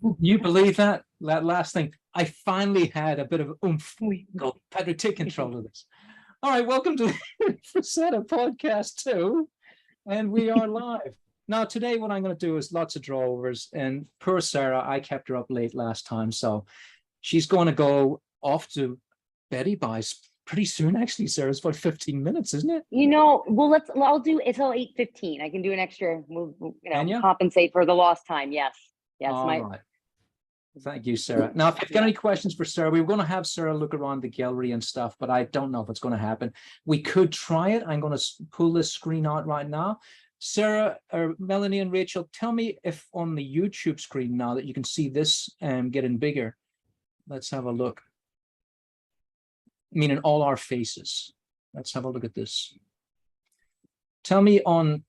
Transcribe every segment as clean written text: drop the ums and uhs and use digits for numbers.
You believe that? That last thing. I finally had a bit of oomph. We- Go, Patrick, take control of this. All right, welcome to the Frazetta podcast 2. And we are live. Now, today, what I'm going to do is lots of drawovers. And poor Sarah, I kept her up late last time. So she's going to go off to Betty Buys pretty soon, actually, Sarah. It's about 15 minutes, isn't it? Well, I'll do it till 8:15. I can do an extra, Can you? compensate for the lost time. Yes. Yes. All right. Thank you, Sarah. Now, if you've got any questions for Sarah, we were going to have Sarah look around the gallery and stuff, but I don't know if it's going to happen. We could try it. I'm going to pull this screen out right now. Sarah, or Melanie and Rachel, tell me if on the YouTube screen now that you can see this getting bigger. Let's have a look. Meaning all our faces. Let's have a look at this. Tell me on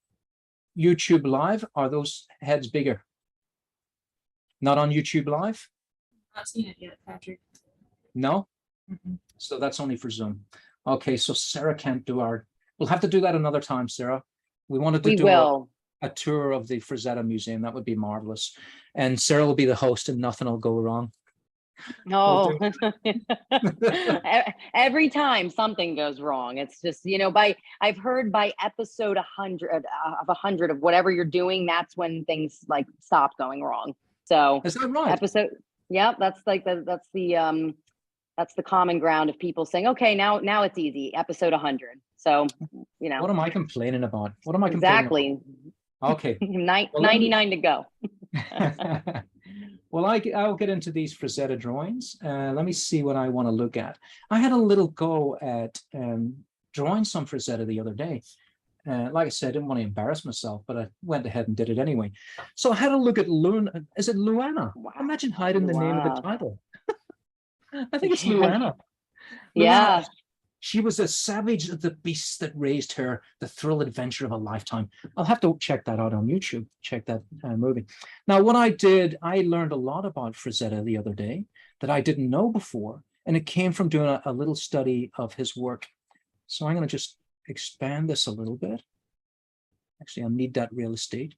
YouTube Live, are those heads bigger? Not on YouTube Live? Not seen it yet, Patrick. No? So that's only for Zoom. Okay, so Sarah can't do we'll have to do that another time, Sarah. We wanted to do a tour of the Frazetta Museum. That would be marvelous. And Sarah will be the host and nothing will go wrong. No. Every time something goes wrong, it's just, I've heard by episode 100 of whatever you're doing, that's when things like stop going wrong. So is that right? That's the common ground of people saying, okay, now it's easy. Episode 100. So, What am I complaining about? What am I exactly. Okay. 99 to go. Well, I'll get into these Frazetta drawings. Let me see what I want to look at. I had a little go at drawing some Frazetta the other day. Like I said, I didn't want to embarrass myself, but I went ahead and did it anyway. So I had a look at Is it Luana? Wow. Imagine hiding the name of the title. I think it's Yeah. Luana. Yeah. Luana, she was a savage of the beasts that raised her, the thrill adventure of a lifetime. I'll have to check that out on YouTube, check that movie. Now, what I did, I learned a lot about Frazetta the other day that I didn't know before, and it came from doing a little study of his work. So I'm going to just expand this a little bit. Actually, I need that real estate.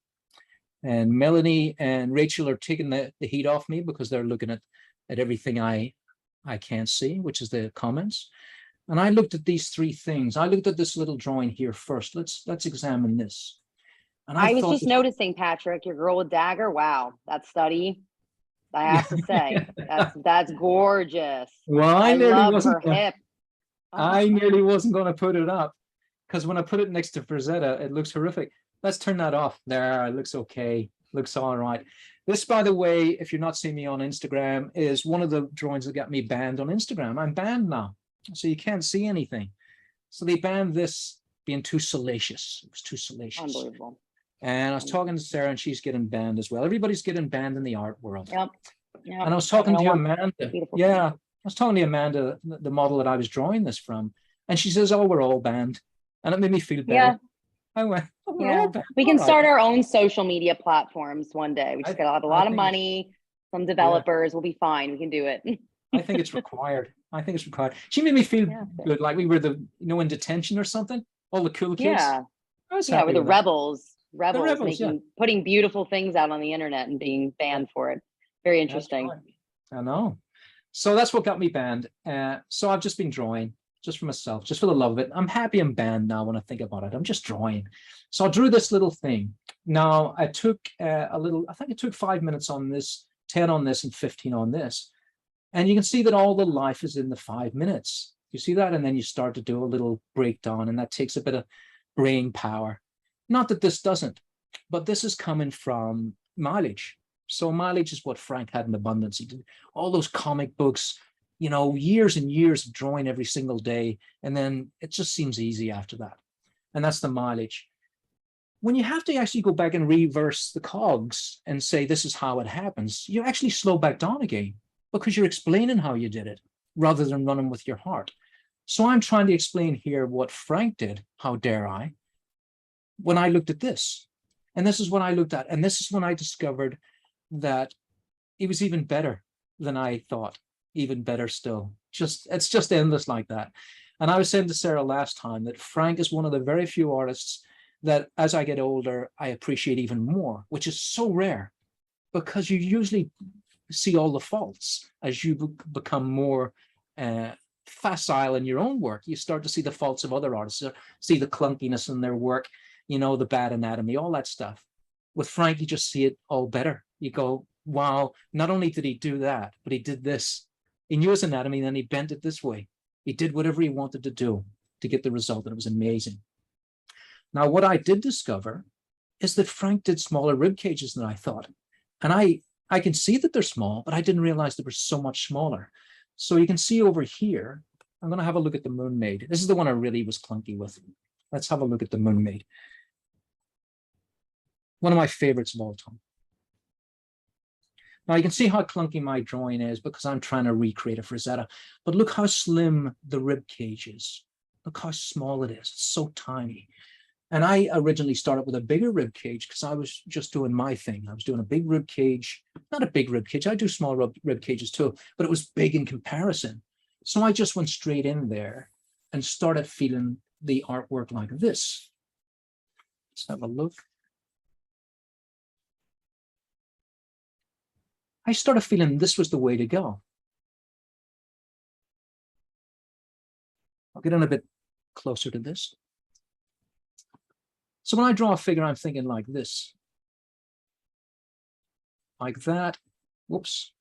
And Melanie and Rachel are taking the heat off me because they're looking at everything I can't see, which is the comments. And I looked at these three things. I looked at this little drawing here first. Let's examine this. And I was just noticing, Patrick, your girl with dagger. Wow, that study. I have to say, that's gorgeous. Well, I love her hip. I nearly wasn't going to put it up because when I put it next to Frazetta, it looks horrific. Let's turn that off. There, it looks okay. Looks all right. This, by the way, if you're not seeing me on Instagram, is one of the drawings that got me banned on Instagram. I'm banned now, so you can't see anything. So they banned this being too salacious. It was too salacious. Unbelievable. And I was talking to Sarah, and she's getting banned as well. Everybody's getting banned in the art world. Yep. And I was talking to Amanda. Yeah, I was talking to Amanda, the model that I was drawing this from, and she says, "Oh, we're all banned," and it made me feel better. Yeah. I went, "Oh, we're Yeah. all banned." We can All start right. our own social media platforms one day. We just got a lot of money, some developers. We'll be fine. We can do it. I think it's required. I think it's required. She made me feel good, like we were in detention or something. All the cool kids. Yeah. I was Yeah, happy we're the with that. rebels putting beautiful things out on the internet and being banned for it. Very interesting. Right. I know. So that's what got me banned. So I've just been drawing just for myself, just for the love of it. I'm happy I'm banned now when I think about it. I'm just drawing. So I drew this little thing. Now I took I think it took 5 minutes on this, 10 on this, and 15 on this. And you can see that all the life is in the 5 minutes. You see that? And then you start to do a little breakdown, and that takes a bit of brain power. Not that this doesn't, but this is coming from mileage. So mileage is what Frank had in abundance. He did all those comic books, years and years of drawing every single day. And then it just seems easy after that. And that's the mileage. When you have to actually go back and reverse the cogs and say, this is how it happens, you actually slow back down again because you're explaining how you did it rather than running with your heart. So I'm trying to explain here what Frank did, how dare I, when I looked at this. And this is what I looked at. And this is when I discovered that it was even better than I thought, even better still. It's just endless like that. And I was saying to Sarah last time that Frank is one of the very few artists that as I get older, I appreciate even more, which is so rare because you usually see all the faults as you become more facile in your own work. You start to see the faults of other artists, see the clunkiness in their work, you know, the bad anatomy, all that stuff. With Frank, you just see it all better. You go, wow, not only did he do that, but he did this. He knew his anatomy, and then he bent it this way. He did whatever he wanted to do to get the result, and it was amazing. Now, what I did discover is that Frank did smaller rib cages than I thought. And I can see that they're small, but I didn't realize they were so much smaller. So you can see over here, I'm going to have a look at the Moon Maid. This is the one I really was clunky with. Let's have a look at the Moon Maid. One of my favorites of all time. Now you can see how clunky my drawing is because I'm trying to recreate a Frazetta, but look how slim the rib cage is. Look how small it is. It's so tiny. And I originally started with a bigger rib cage because I was just doing my thing. I was doing a big rib cage, not a big rib cage. I do small rib cages too, but it was big in comparison. So I just went straight in there and started feeling the artwork like this. Let's have a look. I started feeling this was the way to go. I'll get in a bit closer to this. So when I draw a figure, I'm thinking like this, like that, whoops,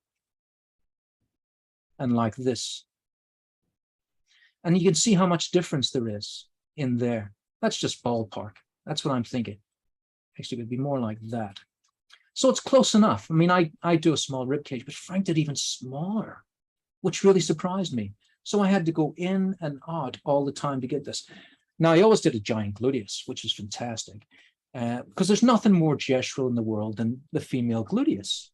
and like this. And you can see how much difference there is in there. That's just ballpark. That's what I'm thinking. Actually, it would be more like that. So it's close enough. I mean, I do a small rib cage, but Frank did even smaller, which really surprised me. So I had to go in and out all the time to get this. Now, I always did a giant gluteus, which is fantastic, because there's nothing more gestural in the world than the female gluteus.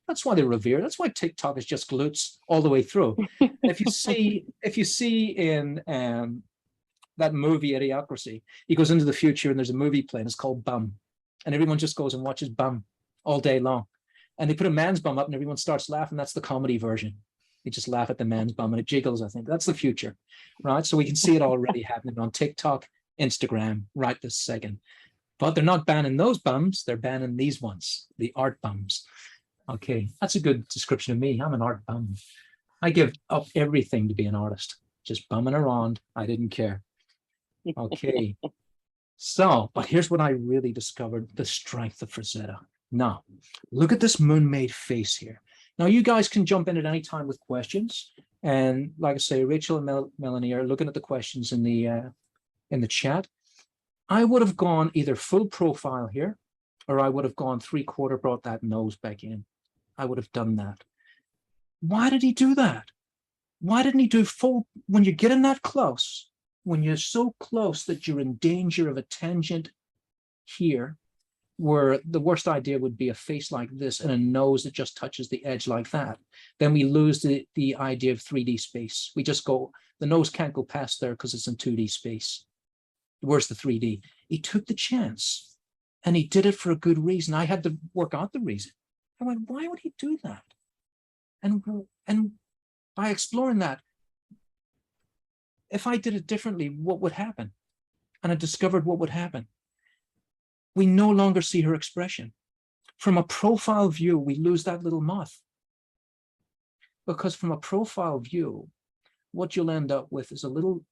That's why they revere. That's why TikTok is just glutes all the way through. If you see in that movie Idiocracy, he goes into the future and there's a movie playing. It's called Bum, and everyone just goes and watches Bum all day long. And they put a man's bum up and everyone starts laughing. That's the comedy version. They just laugh at the man's bum and it jiggles, I think. That's the future, right? So we can see it already happening on TikTok, Instagram, right this second. But they're not banning those bums. They're banning these ones, the art bums. Okay, that's a good description of me. I'm an art bum. I give up everything to be an artist. Just bumming around. I didn't care. Okay. So, but here's what I really discovered, the strength of Frazetta. Now, look at this Moon Maid face here. Now, you guys can jump in at any time with questions. And like I say, Rachel and Melanie are looking at the questions in the chat. I would have gone either full profile here, or I would have gone 3/4, brought that nose back in. I would have done that. Why did he do that? Why didn't he do full? When you're getting that close, when you're so close that you're in danger of a tangent here, where the worst idea would be a face like this and a nose that just touches the edge like that, then we lose the idea of 3D space. We just go, the nose can't go past there because it's in 2D space. Where's the 3D? He took the chance and he did it for a good reason. I had to work out the reason. I went, why would he do that? And by exploring that, if I did it differently, what would happen? And I discovered what would happen. We no longer see her expression. From a profile view, we lose that little mouth. Because from a profile view, what you'll end up with is a little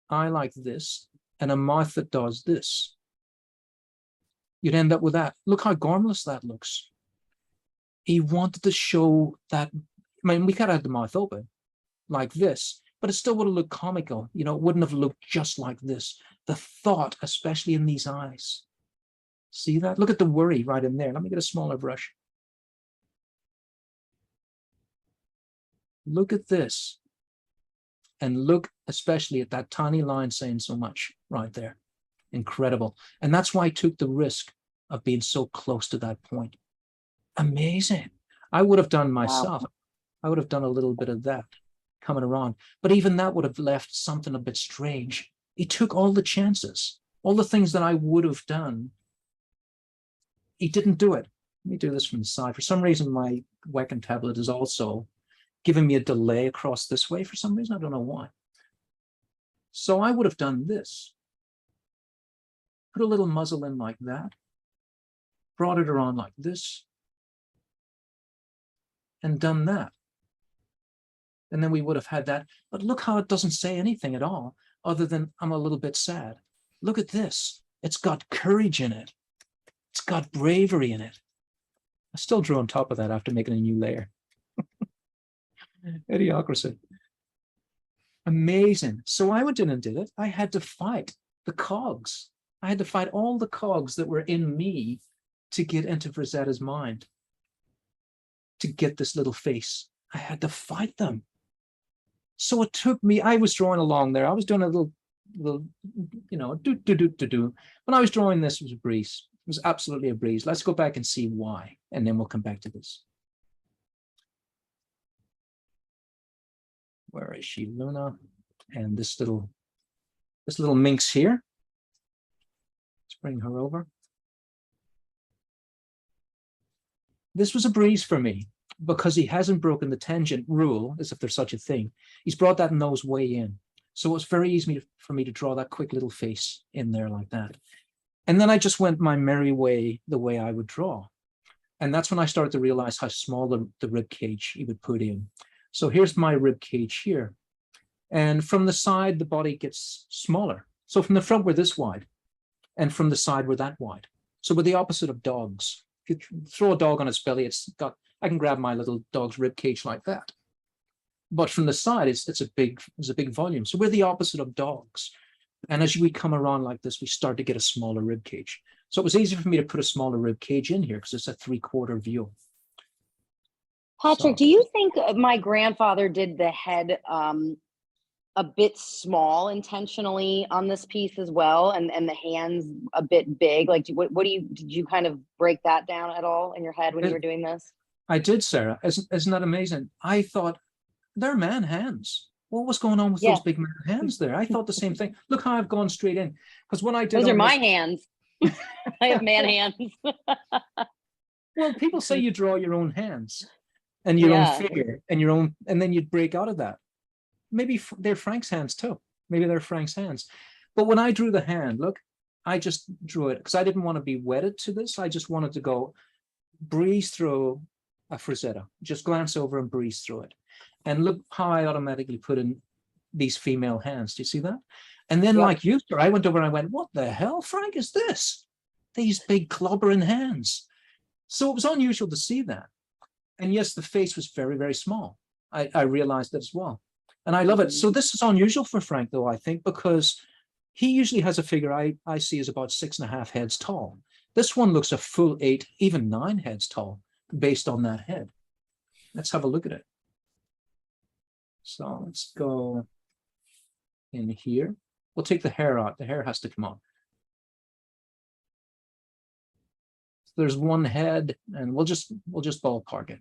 eye like this and a mouth that does this. You'd end up with that. Look how gormless that looks. He wanted to show that, I mean, we could have had the mouth open like this, but it still would have looked comical. You know, it wouldn't have looked just like this. The thought, especially in these eyes. See that? Look at the worry right in there. Let me get a smaller brush. Look at this. And look especially at that tiny line saying so much right there. Incredible. And that's why I took the risk of being so close to that point. Amazing. I would have done myself. Wow. I would have done a little bit of that coming around. But even that would have left something a bit strange. He took all the chances, all the things that I would have done. He didn't do it. Let me do this from the side. For some reason, my Wacom tablet is also giving me a delay across this way for some reason. I don't know why. So I would have done this. Put a little muzzle in like that. Brought it around like this. and done that. And then we would have had that. But look how it doesn't say anything at all, other than I'm a little bit sad. Look at this. It's got courage in it. It's got bravery in it. I still drew on top of that after making a new layer. Idiocracy. Amazing. So I went in and did it. I had to fight the cogs. I had to fight all the cogs that were in me to get into Frazetta's mind, to get this little face. I had to fight them. So it took me, I was drawing along there. I was doing a little you know, do. When I was drawing this, it was a breeze. It was absolutely a breeze. Let's go back and see why, and then we'll come back to this. Where is she, Luna? And this little minx here. Let's bring her over. This was a breeze for me because he hasn't broken the tangent rule, as if there's such a thing. He's brought that nose way in. So it was very easy for me to draw that quick little face in there like that. And then I just went my merry way, the way I would draw. And that's when I started to realize how small the rib cage he would put in. So here's my rib cage here. And from the side, the body gets smaller. So from the front, we're this wide. And from the side, we're that wide. So we're the opposite of dogs. If you throw a dog on its belly, I can grab my little dog's rib cage like that. But from the side, it's a big volume. So we're the opposite of dogs. And as we come around like this, we start to get a smaller rib cage. So it was easy for me to put a smaller rib cage in here because it's a 3/4 view. Patrick, do you think my grandfather did the head a bit small intentionally on this piece as well, and the hands a bit big? Like, did you kind of break that down at all in your head when you were doing this? I did, Sarah. Isn't that amazing? I thought they're man hands. What was going on with those big man hands there? I thought the same thing. Look how I've gone straight in. Because when I did those are my hands. I have man hands. Well, people say you draw your own hands and your own figure and your own, and then you'd break out of that. Maybe they're Frank's hands too. Maybe they're Frank's hands. But when I drew the hand, look, I just drew it because I didn't want to be wedded to this. I just wanted to go breeze through a Frazetta, just glance over and breeze through it. And look how I automatically put in these female hands. Do you see that? And then like you, sir, I went over and I went, what the hell, Frank, is this? These big clobbering hands. So it was unusual to see that. And yes, the face was very, very small. I realized that as well. And I love it. So this is unusual for Frank, though, I think, because he usually has a figure I see as about 6.5 heads tall. This one looks a full 8, even 9 heads tall based on that head. Let's have a look at it. So let's go in here. We'll take the hair out. The hair has to come out. So there's one head, and we'll just ballpark it.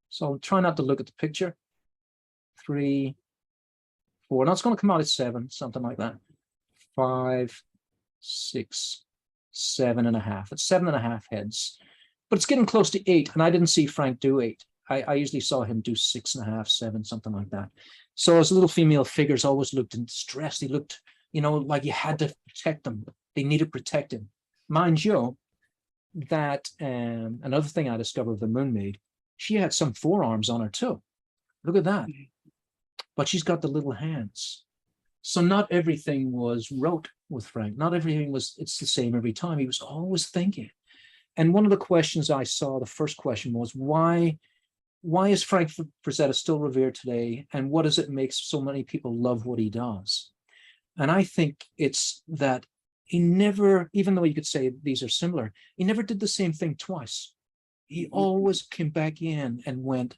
So try not to look at the picture. 3, 4. Now it's going to come out at 7, something like that. 5, 6, 7.5. It's 7.5 heads, but it's getting close to 8. And I didn't see Frank do 8. I usually saw him do 6.5, 7, something like that. So his little female figures always looked in distress. They looked, you know, like you had to protect them. They needed protecting. Mind you, that another thing I discovered of the Moon Maid, she had some forearms on her too. Look at that. But she's got the little hands. So not everything was rote with Frank. Not everything was, it's the same every time. He was always thinking. And one of the questions I saw, the first question was, why is Frank Frazetta still revered today? And what does it make so many people love what he does? And I think it's that he never, even though you could say these are similar, he never did the same thing twice. He always came back in and went,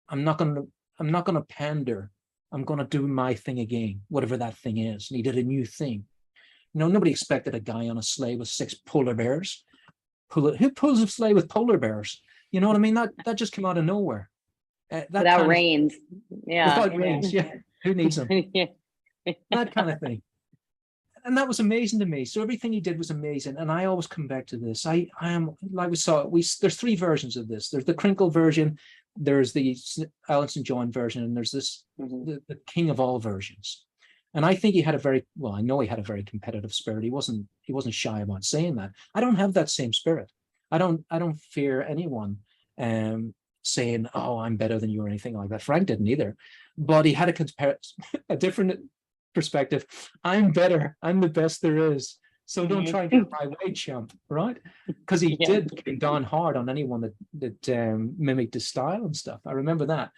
I'm not gonna pander. I'm gonna do my thing again, whatever that thing is. And he did a new thing. You know, nobody expected a guy on a sleigh with 6 polar bears. Who pulls a sleigh with polar bears? You know what I mean? That just came out of nowhere. Without reins. Without reins, yeah. Who needs them? That kind of thing. And that was amazing to me. So everything he did was amazing. And I always come back to this. I am, like we saw, there's 3 versions of this. There's the crinkle version, there's the Alan St. John version, and there's this, the king of all versions. And I think he had a very, well, I know he had a very competitive spirit. He wasn't shy about saying that. I don't have that same spirit. I don't fear anyone. saying, "Oh, I'm better than you" or anything like that. Frank didn't either, but he had a different perspective. I'm better. I'm the best there is. So don't try and get my way, chump, right? Because he did come down hard on anyone that mimicked his style and stuff. I remember that.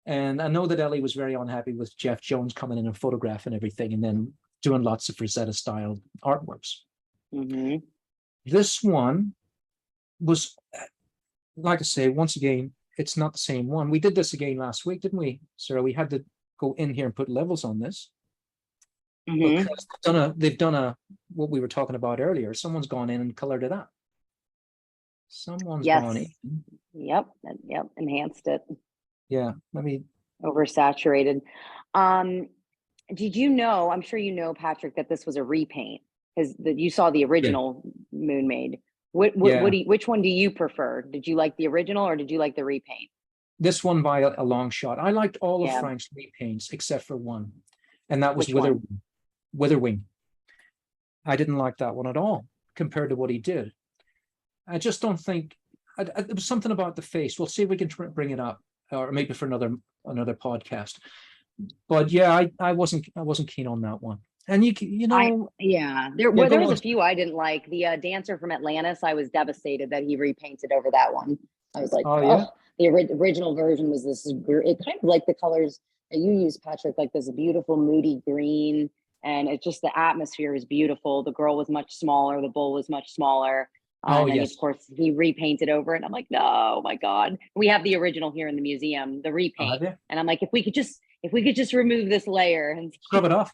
And I know that Ellie was very unhappy with Jeff Jones coming in and photographing everything and then doing lots of Frazetta style artworks. This one was, like I say, once again, it's not the same one. We did this again last week, didn't we, Sarah? We had to go in here and put levels on this. Because they've done a what we were talking about earlier. Someone's gone in and colored it up. Someone's gone in. Yep, enhanced it. Yeah, let me. Oversaturated. Did you know, I'm sure you know, Patrick, that this was a repaint, because you saw the original Moon Maid. Which one do you prefer? Did you like the original or did you like the repaint? This one by a long shot. I liked all of Frank's repaints except for one, and that was Witherwing. I didn't like that one at all compared to what he did. I just don't think there was something about the face. We'll see if we can bring it up, or maybe for another podcast. But yeah, I wasn't keen on that one. And you know, there was a few I didn't like. The dancer from Atlantis, I was devastated that he repainted over that one. I was like, the original version was this. It kind of like the colors that you use, Patrick, like this beautiful moody green. And it's just, the atmosphere is beautiful. The girl was much smaller. The bull was much smaller. And of course, he repainted over it. And I'm like, no, my God. We have the original here in the museum, the repaint. And I'm like, if we could just remove this layer and scrub it off.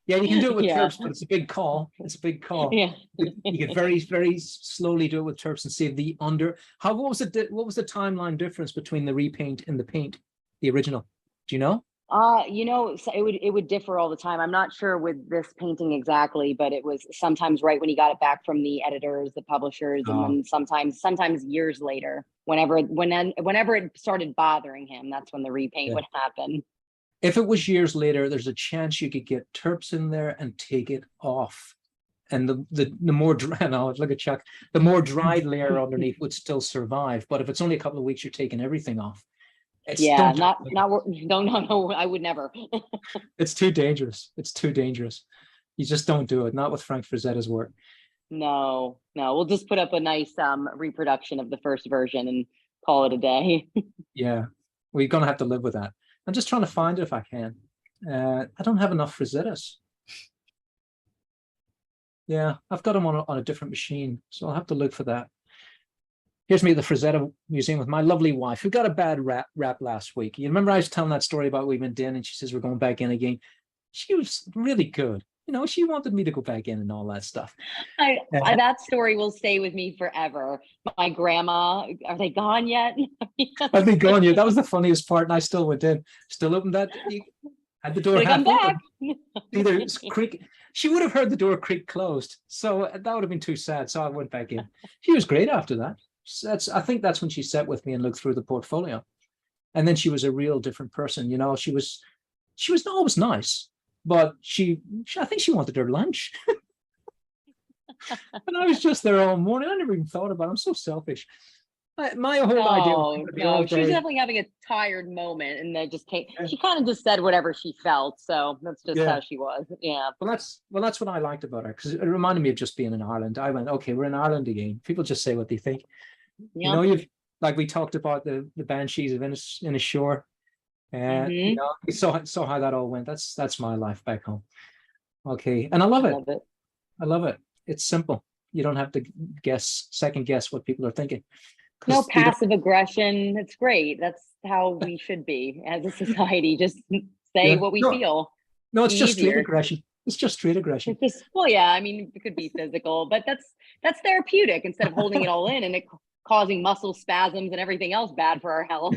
Yeah, you can do it with terps, but it's a big call. It's a big call. Yeah. You could very, very slowly do it with terps and save the under. What was the timeline difference between the repaint and the paint, the original? Do you know? So it would differ all the time. I'm not sure with this painting exactly, but it was sometimes right when he got it back from the editors, the publishers, and then sometimes years later, whenever it started bothering him, that's when the repaint would happen. If it was years later, there's a chance you could get terps in there and take it off. And the more dry, now look at Chuck, the more dried layer underneath would still survive. But if it's only a couple of weeks, you're taking everything off. No, I would never. It's too dangerous. It's too dangerous. You just don't do it. Not with Frank Frazetta's work. No. We'll just put up a nice reproduction of the first version and call it a day. Yeah, we're gonna have to live with that. I'm just trying to find it if I can. I don't have enough Frazettas. Yeah, I've got them on a different machine, so I'll have to look for that. Here's me at the Frazetta Museum with my lovely wife, who got a bad rap last week. You remember I was telling that story about we went in and she says we're going back in again. She was really good. You know, she wanted me to go back in and all that stuff. That story will stay with me forever. My grandma, are they gone yet? Are they gone yet? That was the funniest part, and I still went in. Still opened that. Had the door half open. Either creak. She would have heard the door creak closed, so that would have been too sad. So I went back in. She was great after that. I think that's when she sat with me and looked through the portfolio, and then she was a real different person. You know, she was always nice, but I think she wanted her lunch. And I was just there all morning. I never even thought about it. I'm so selfish. My whole idea. No, she was definitely having a tired moment, and that just came. She kind of just said whatever she felt, so that's just how she was. Yeah. Well, that's what I liked about her, because it reminded me of just being in Ireland. I went, okay, we're in Ireland again. People just say what they think. You know, like we talked about the Banshees of Inisheer. You know, we saw how that all went. That's my life back home. Okay, and I love it. I love it. It's simple. You don't have to second guess what people are thinking. No passive aggression. It's great. That's how we should be as a society. Just say what we feel. No, it's just straight aggression. It's just straight aggression. I mean, it could be physical, but that's therapeutic instead of holding it all in and it causing muscle spasms and everything else bad for our health.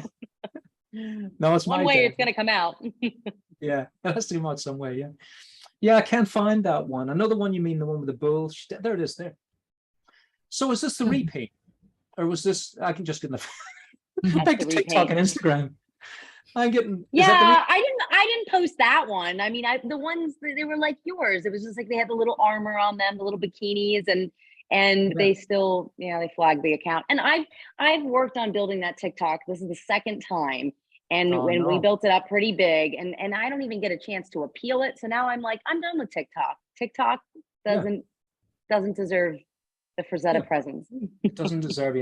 No, it's one way it's going to come out. Yeah, it has to come out some way. Yeah, I can't find that one. I know the one you mean, the one with the bull. There it is. There. So is this the repaint, or was this? I can just get in the TikTok and Instagram. I'm getting. Yeah, I didn't post that one. I mean, the ones they were like yours. It was just like they had the little armor on them, the little bikinis, and and Yeah. they still, they flagged the account. And I've worked on building that TikTok. This is the second time. And Oh, when we no. built it up pretty big, and I don't even get a chance to appeal it. So now I'm like, I'm done with TikTok. TikTok doesn't deserve the Frazetta Yeah. presence. It doesn't deserve,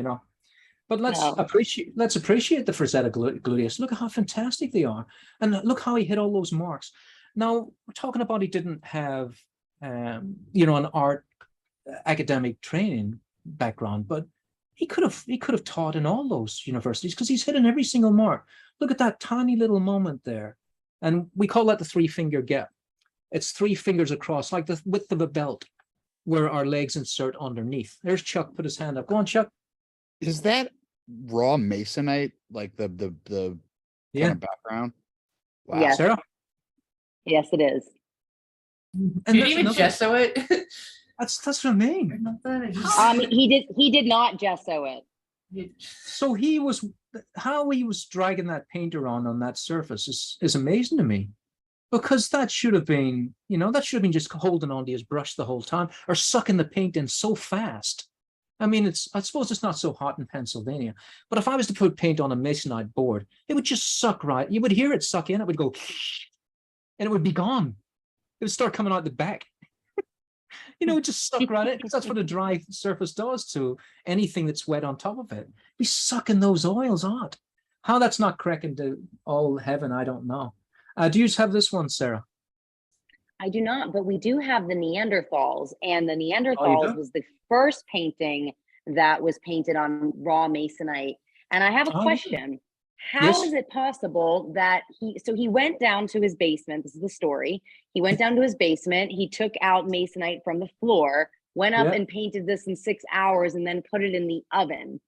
But let's No. appreciate the Frazetta gluteus. Look at how fantastic they are, and look how he hit all those marks. Now we're talking about he didn't have, an art academic training background, but he could have taught in all those universities because he's hitting every single mark. Look at that tiny little moment there, and we call that the 3-finger gap. It's 3 fingers across, like the width of a belt, where our legs insert underneath. There's Chuck. Put his hand up. Go on, Chuck. Is that raw masonite, like the Yeah. kind of background? Wow. Yes. Sarah? Yes, it is. And Did you that's even another- gesso it? That's what I mean. Or nothing? Or just- He did not gesso it. So how he was dragging that paint around on that surface is amazing to me, because that should have been just holding onto his brush the whole time, or sucking the paint in so fast. I mean, I suppose it's not so hot in Pennsylvania, but if I was to put paint on a masonite board, it would just suck right. You would hear it suck in, it would go, and it would be gone. It would start coming out the back. It would just suck right in, because that's what a dry surface does to anything that's wet on top of it. Be sucking those oils out. How that's not cracking to all heaven, I don't know. Do you have this one, Sarah? I do not, but we do have the Neanderthals, and the Oh, you Neanderthals do? was the first painting that was painted on raw masonite. And I have a Oh, yeah. question. How Yes. is it possible that he went down to his basement? This is the story. He went down to his basement. He took out masonite from the floor, went up Yeah. and painted this in 6 hours, and then put it in the oven.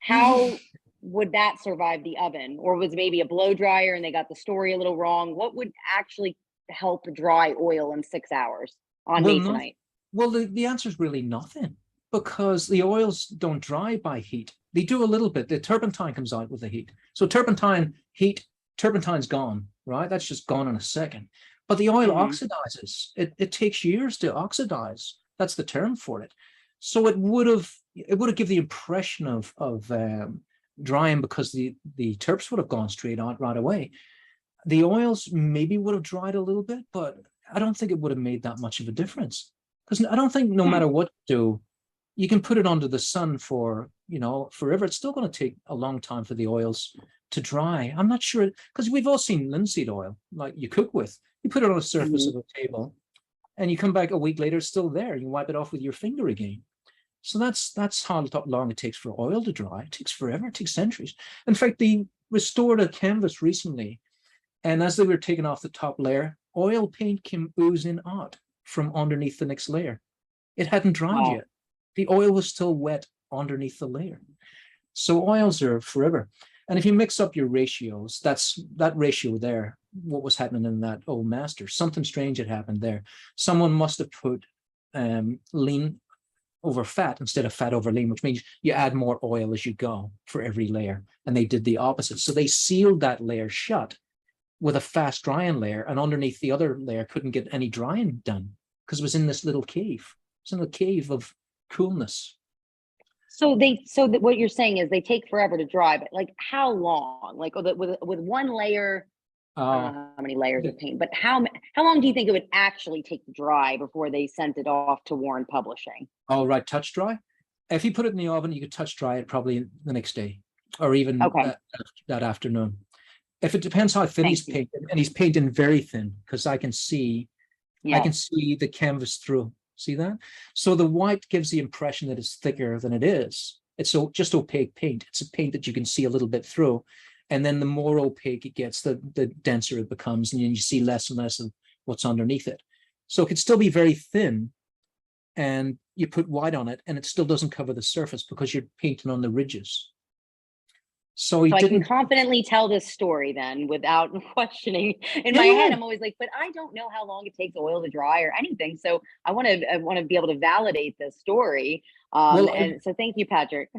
How would that survive the oven? Or was maybe a blow dryer and they got the story a little wrong? What would actually help dry oil in 6 hours on Well, masonite? Well, the answer is really nothing, because the oils don't dry by heat. They do a little bit. The turpentine comes out with the heat. So turpentine's gone, right? That's just gone in a second. But the oil oxidizes. It takes years to oxidize. That's the term for it. So it would have given the impression of drying, because the terps would have gone straight out right away. The oils maybe would have dried a little bit, but I don't think it would have made that much of a difference, because I don't think no matter what you do, you can put it under the sun for forever. It's still going to take a long time for the oils to dry. I'm not sure, because we've all seen linseed oil, like you cook with. You put it on the surface of a table, and you come back a week later, it's still there. You wipe it off with your finger again. So that's how long it takes for oil to dry. It takes forever. It takes centuries. In fact, they restored a canvas recently, and as they were taking off the top layer, oil paint came oozing out from underneath the next layer. It hadn't dried yet. The oil was still wet underneath the layer. So oils are forever. And if you mix up your ratios, that ratio there, what was happening in that old master, something strange had happened there. Someone must have put lean over fat instead of fat over lean, which means you add more oil as you go for every layer. And they did the opposite. So they sealed that layer shut with a fast drying layer, and underneath the other layer couldn't get any drying done, because it was in this little cave. It's in a cave of coolness. So what you're saying is they take forever to dry, but like how long? Like with one layer, I don't know how many layers of paint, but how long do you think it would actually take to dry before they sent it off to Warren Publishing? Oh, right, touch dry. If you put it in the oven, you could touch dry it probably the next day, or even that afternoon. If it depends how thin he's painting, and he's painting very thin, because I can see the canvas through. See that? So the white gives the impression that it's thicker than it is. It's just opaque paint. It's a paint that you can see a little bit through. And then the more opaque it gets, the denser it becomes, and you see less and less of what's underneath it. So it could still be very thin, and you put white on it, and it still doesn't cover the surface because you're painting on the ridges. So I can confidently tell this story then without questioning. In my head, I'm always like, but I don't know how long it takes oil to dry or anything. So I want to be able to validate this story. And so thank you, Patrick.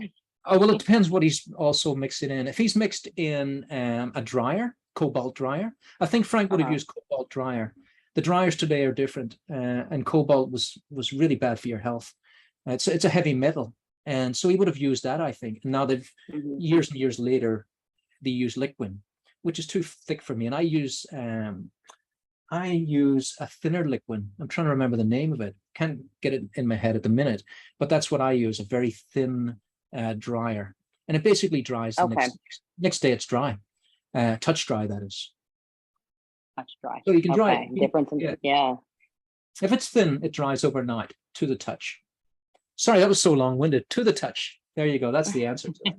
Oh, well, it depends what he's also mixing in. If he's mixed in a dryer, cobalt dryer, I think Frank would have used cobalt dryer. The dryers today are different, and cobalt was really bad for your health. It's a heavy metal. And so he would have used that, I think. And now they've years and years later, they use liquid, which is too thick for me. And I use a thinner liquid. I'm trying to remember the name of it. Can't get it in my head at the minute, but that's what I use, a very thin dryer. And it basically dries the next day it's dry. Touch dry, that is. Touch dry. So you can dry it. Difference in, If it's thin, it dries overnight to the touch. Sorry, that was so long-winded. To the touch. There you go. That's the answer to it.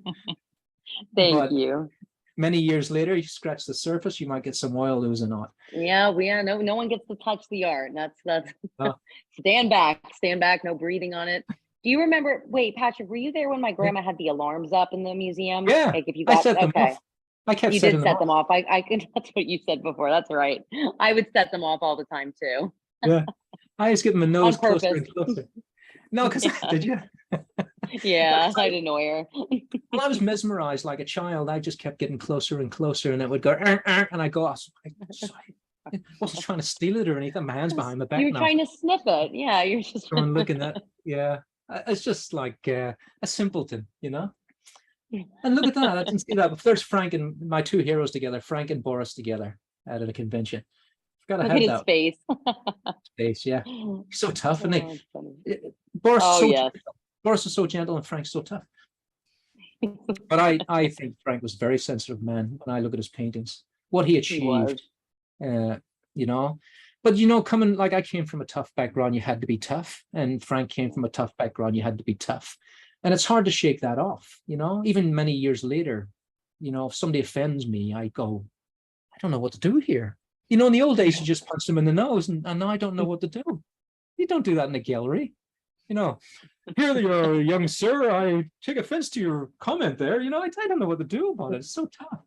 Thank you. Many years later, you scratch the surface, you might get some oil losing on. Yeah, no one gets to touch the art. That's Oh. stand back, no breathing on it. Do you remember? Wait, Patrick, were you there when my grandma had the alarms up in the museum? Yeah, like if you I got set them off. I kept you setting did set them off. I could. That's what you said before. That's right. I would set them off all the time too. Yeah, I was getting my nose On closer purpose. and closer. No, because did you? Yeah, I'd annoy her. Well, I was mesmerized like a child. I just kept getting closer and closer, and it would go, and I go, oh, sorry. I wasn't trying to steal it or anything. My hands behind my back. You were now. trying to sniff it. Yeah, you're just Someone looking at, yeah. It's just like a simpleton, you know. And look at that. I didn't see that. But there's Frank and my two heroes together, Frank and Boris together at a convention. Forgot I look had at that his face. face. Yeah, he's so tough, isn't he? Funny. Boris, Oh, so yes. gentle. Boris is so gentle, and Frank's so tough. But I think Frank was a very sensitive man when I look at his paintings. What he achieved, you know. But you know, coming like I came from a tough background, you had to be tough, and Frank came from a tough background, you had to be tough. And it's hard to shake that off, you know. Even many years later, you know, if somebody offends me, I go, I don't know what to do here. You know, in the old days, you just punch them in the nose, and now I don't know what to do. You don't do that in a gallery, you know. Here you are, young sir. I take offense to your comment there. You know, I don't know what to do about it. It's so tough.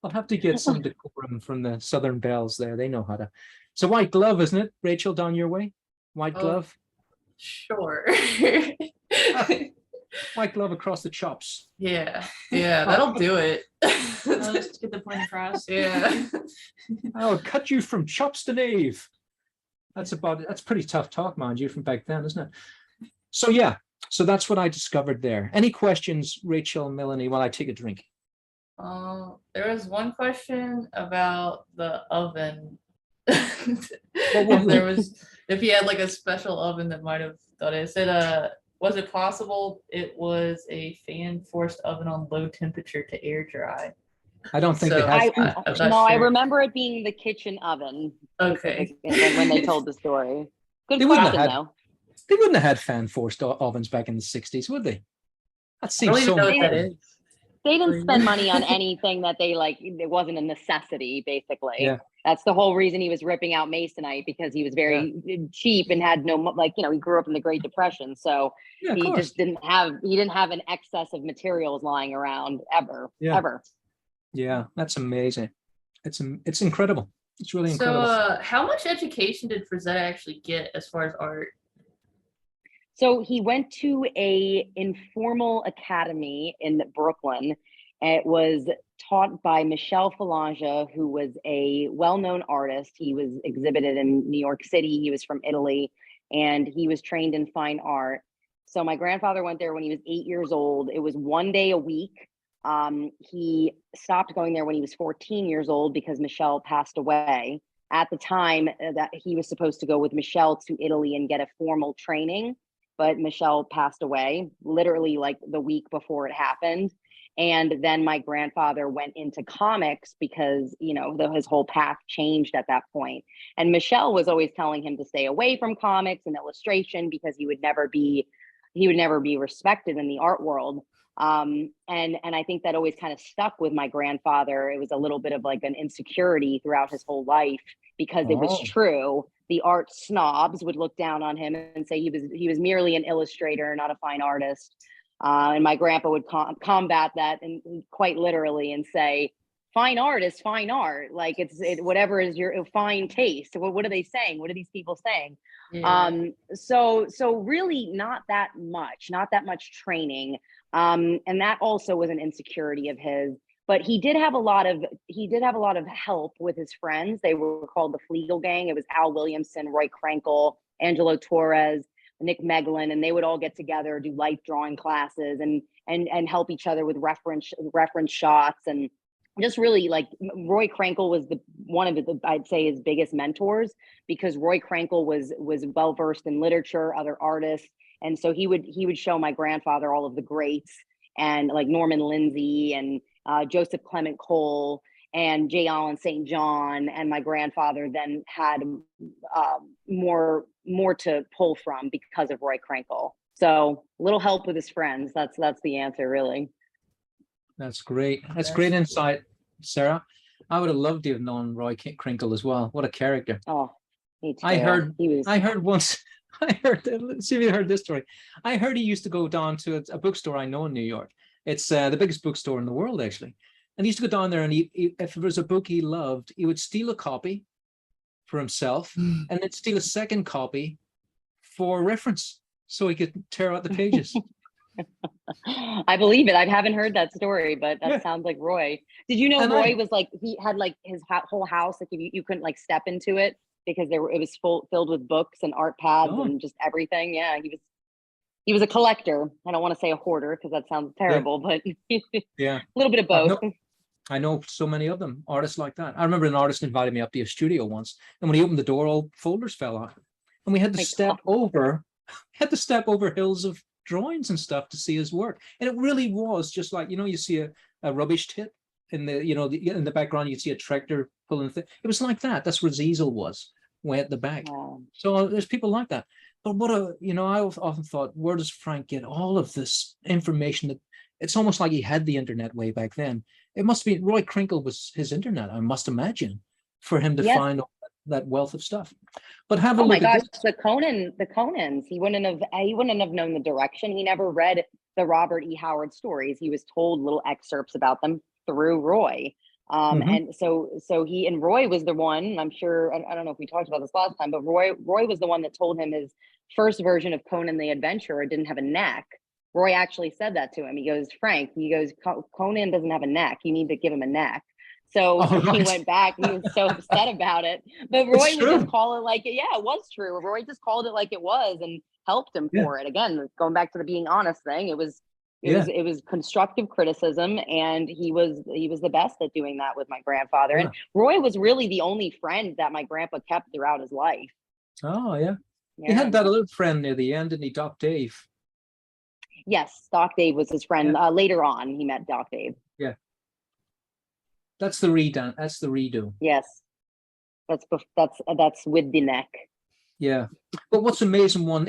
I'll have to get some decorum from the Southern Belles there. They know how to. It's a white glove, isn't it, Rachel, down your way? White glove? Sure. White glove across the chops. Yeah, that'll do it. I'll just get the point across. Yeah. I'll cut you from chops to nave. That's pretty tough talk, mind you, from back then, isn't it? So yeah, so that's what I discovered there. Any questions, Rachel, Melanie, while I take a drink? There was one question about the oven. If he had like a special oven that might have done it. It said, was it possible it was a fan forced oven on low temperature to air dry? I don't think So, they had. I remember it being the kitchen oven. Okay. When they told the story. Good They wouldn't question, have though. They wouldn't have had fan forced ovens back in the 60s, would they? That I seems don't even so. know what that is. They didn't spend money on anything that they like. It wasn't a necessity, basically. Yeah. That's the whole reason he was ripping out masonite, because he was very cheap and had no, like, you know, he grew up in the Great Depression, so he just didn't have an excess of materials lying around ever. Yeah, that's amazing. It's incredible. It's really incredible. So, how much education did Frazetta actually get as far as art? So he went to a informal academy in Brooklyn. It was taught by Michel Falange, who was a well-known artist. He was exhibited in New York City. He was from Italy, and he was trained in fine art. So my grandfather went there when he was 8 years old. It was 1 day a week. He stopped going there when he was 14 years old because Michel passed away. At the time that he was supposed to go with Michel to Italy and get a formal training, but Michel passed away literally like the week before it happened. And then my grandfather went into comics because, you know, his whole path changed at that point. And Michel was always telling him to stay away from comics and illustration because he would never be respected in the art world. And I think that always kind of stuck with my grandfather. It was a little bit of like an insecurity throughout his whole life because it was true. The art snobs would look down on him and say he was merely an illustrator, not a fine artist. And my grandpa would combat that and quite literally and say, fine art is fine art. Like whatever is your fine taste. What are they saying? What are these people saying? Yeah. So really not that much training. And that also was an insecurity of his. But he did have a lot of help with his friends. They were called the Flegel Gang. It was Al Williamson, Roy Krenkel, Angelo Torres. Nick Meglin, and they would all get together, do life drawing classes, and help each other with reference shots, and just really like Roy Krenkel was one of the, I'd say, his biggest mentors, because Roy Krenkel was well versed in literature, other artists, and so he would show my grandfather all of the greats, and like Norman Lindsay and Joseph Clement Cole and J. Allen St. John, and my grandfather then had more to pull from because of Roy Krenkel. So a little help with his friends. That's the answer, really. That's great. That's great insight, Sarah. I would have loved to have known Roy Krenkel as well. What a character. Oh, me too. I heard once, let's see if you heard this story. I heard he used to go down to a bookstore I know in New York. It's the biggest bookstore in the world, actually. And he used to go down there, and if there was a book he loved, he would steal a copy for himself and then steal a second copy for reference so he could tear out the pages. I believe it. I haven't heard that story, but that sounds like Roy. Did you know And Roy was like, he had like his whole house, like you couldn't like step into it because it was filled with books and art pads and just everything. Yeah, he was a collector. I don't want to say a hoarder because that sounds terrible, but yeah, a little bit of both. I know so many of them, artists like that. I remember an artist invited me up to a studio once, and when he opened the door, all folders fell out, and we had to step over hills of drawings and stuff to see his work. And it really was just like, you see a rubbish tip in the, in the background, you'd see a tractor pulling it was like that. That's where his easel was, way at the back. Wow. So there's people like that. But I often thought, where does Frank get all of this information? That it's almost like he had the internet way back then. It must be Roy Krenkel was his internet, I must imagine, for him to find all that wealth of stuff. But have a look at this. The Conans, he wouldn't have known the direction. He never read the Robert E. Howard stories. He was told little excerpts about them through Roy. And so Roy was the one, I'm sure, I don't know if we talked about this last time, but Roy was the one that told him his first version of Conan the Adventurer didn't have a neck. Roy actually said that to him. He goes, Frank, Conan doesn't have a neck. You need to give him a neck. So he went back and he was so upset about it. But Roy would just call it like it. Yeah, it was true. Roy just called it like it was and helped him for it. Again, going back to the being honest thing, it was constructive criticism, and he was the best at doing that with my grandfather. And Roy was really the only friend that my grandpa kept throughout his life. Oh yeah. He had that other friend near the end, didn't he, Doc Dave? Yes, Doc Dave was his friend. Later on, he met Doc Dave. Yeah. That's the redone. That's the redo. Yes. That's with the neck. Yeah. But what's amazing even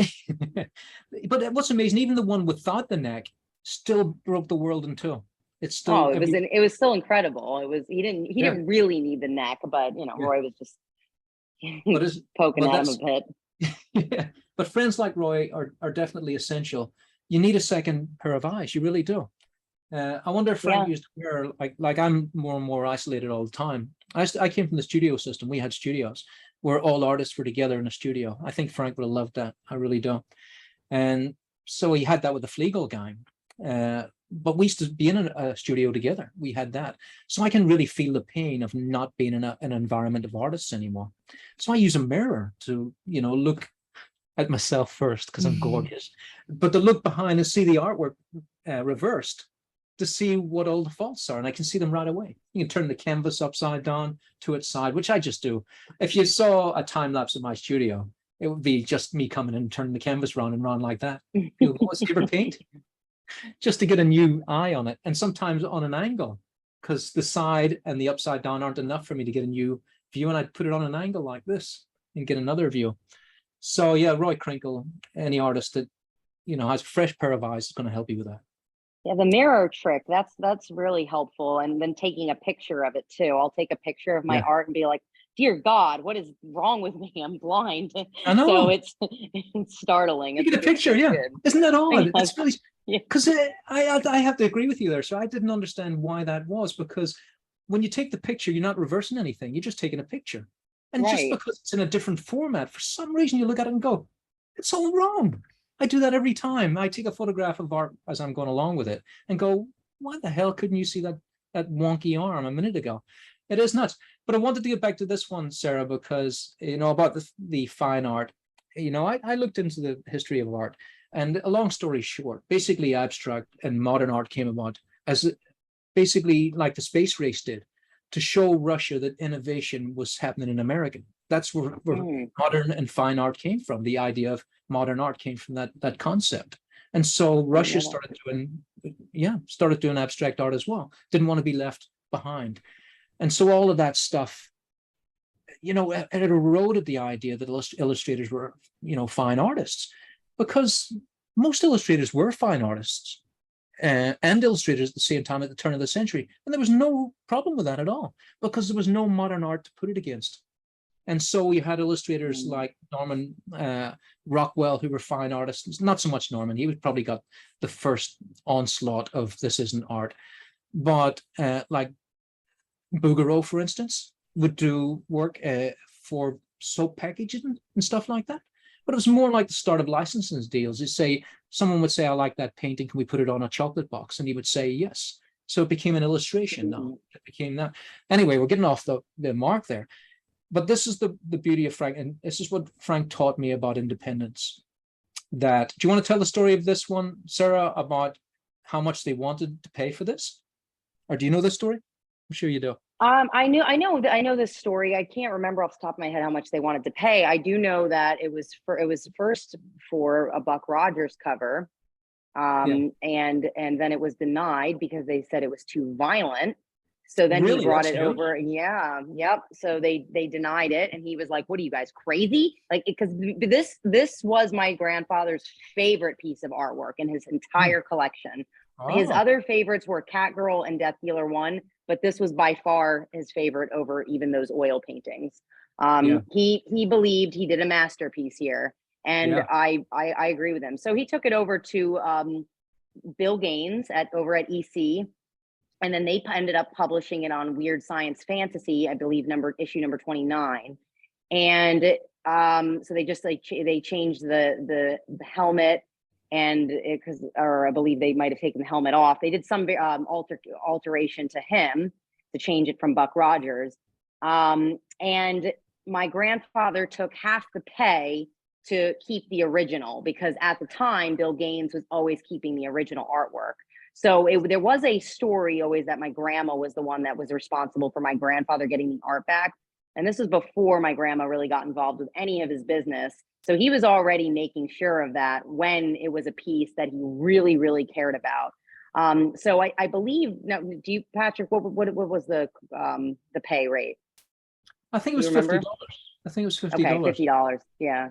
the one without the neck still broke the world in two. It's still it was still incredible. He didn't really need the neck, but Roy was just poking at him a bit. Yeah. But friends like Roy are definitely essential. You need a second pair of eyes. You really do. I wonder if Frank used to wear, like I'm more and more isolated all the time. I came from the studio system. We had studios where all artists were together in a studio. I think Frank would have loved that. I really do. And so he had that with the Fleagle gang. But we used to be in a studio together. We had that. So I can really feel the pain of not being in an environment of artists anymore. So I use a mirror to, look at myself first because I'm gorgeous, but to look behind and see the artwork reversed, to see what all the faults are, and I can see them right away. You can turn the canvas upside down to its side, which I just do. If you saw a time lapse of my studio, it would be just me coming in and turning the canvas round and round like that. You'll go see paint just to get a new eye on it, and sometimes on an angle, because the side and the upside down aren't enough for me to get a new view, and I'd put it on an angle like this and get another view. So yeah, Roy Krenkel, any artist that has a fresh pair of eyes is going to help you with that. Yeah, the mirror trick, that's really helpful. And then taking a picture of it too. I'll take a picture of my art and be like, dear God, what is wrong with me? I'm blind. I know. So it's startling. Look at the picture, Isn't that odd? It's really, because I have to agree with you there. So I didn't understand why that was, because when you take the picture, you're not reversing anything. You're just taking a picture. And just because it's in a different format, for some reason you look at it and go, it's all wrong. I do that every time. I take a photograph of art as I'm going along with it and go, why the hell couldn't you see that wonky arm a minute ago? It is nuts. But I wanted to get back to this one, Sarah, because, about the fine art. I looked into the history of art, and a long story short, basically abstract and modern art came about as basically like the space race did, to show Russia that innovation was happening in America. That's where modern and fine art came from. The idea of modern art came from that concept. And so Russia started doing abstract art as well. Didn't want to be left behind. And so all of that stuff, it eroded the idea that illustrators were, fine artists, because most illustrators were fine artists and illustrators at the same time at the turn of the century. And there was no problem with that at all, because there was no modern art to put it against. And so we had illustrators like Norman Rockwell, who were fine artists. Not so much Norman, he probably got the first onslaught of this isn't art. But like Bouguereau, for instance, would do work for soap packaging and stuff like that. But it was more like the start of licensing deals. Someone would say, I like that painting, can we put it on a chocolate box? And he would say yes. So it became an illustration now. It became that. Anyway, we're getting off the mark there. But this is the beauty of Frank, and this is what Frank taught me about independence. Do you want to tell the story of this one, Sarah, about how much they wanted to pay for this? Or do you know this story? I'm sure you do. I know this story. I can't remember off the top of my head how much they wanted to pay. I do know that it was first for a Buck Rogers cover. And then it was denied because they said it was too violent. So then he brought it over. Yeah. Yep. So they denied it. And he was like, what are you guys, crazy? Like, because this was my grandfather's favorite piece of artwork in his entire collection. His other favorites were Catgirl and Death Dealer 1, but this was by far his favorite over even those oil paintings. He believed he did a masterpiece here. And I agree with him. So he took it over to Bill Gaines over at EC. And then they ended up publishing it on Weird Science Fantasy, I believe, issue number 29. And so they just they changed the helmet, and I believe they might have taken the helmet off. They did some alteration to him to change it from Buck Rogers. And my grandfather took half the pay to keep the original, because at the time, Bill Gaines was always keeping the original artwork. So there was a story always that my grandma was the one that was responsible for my grandfather getting the art back. And this was before my grandma really got involved with any of his business. So he was already making sure of that when it was a piece that he really, really cared about. So I believe, now, Patrick, what was the pay rate? I think it was $50. I think it was $50. Okay, $50. Yeah,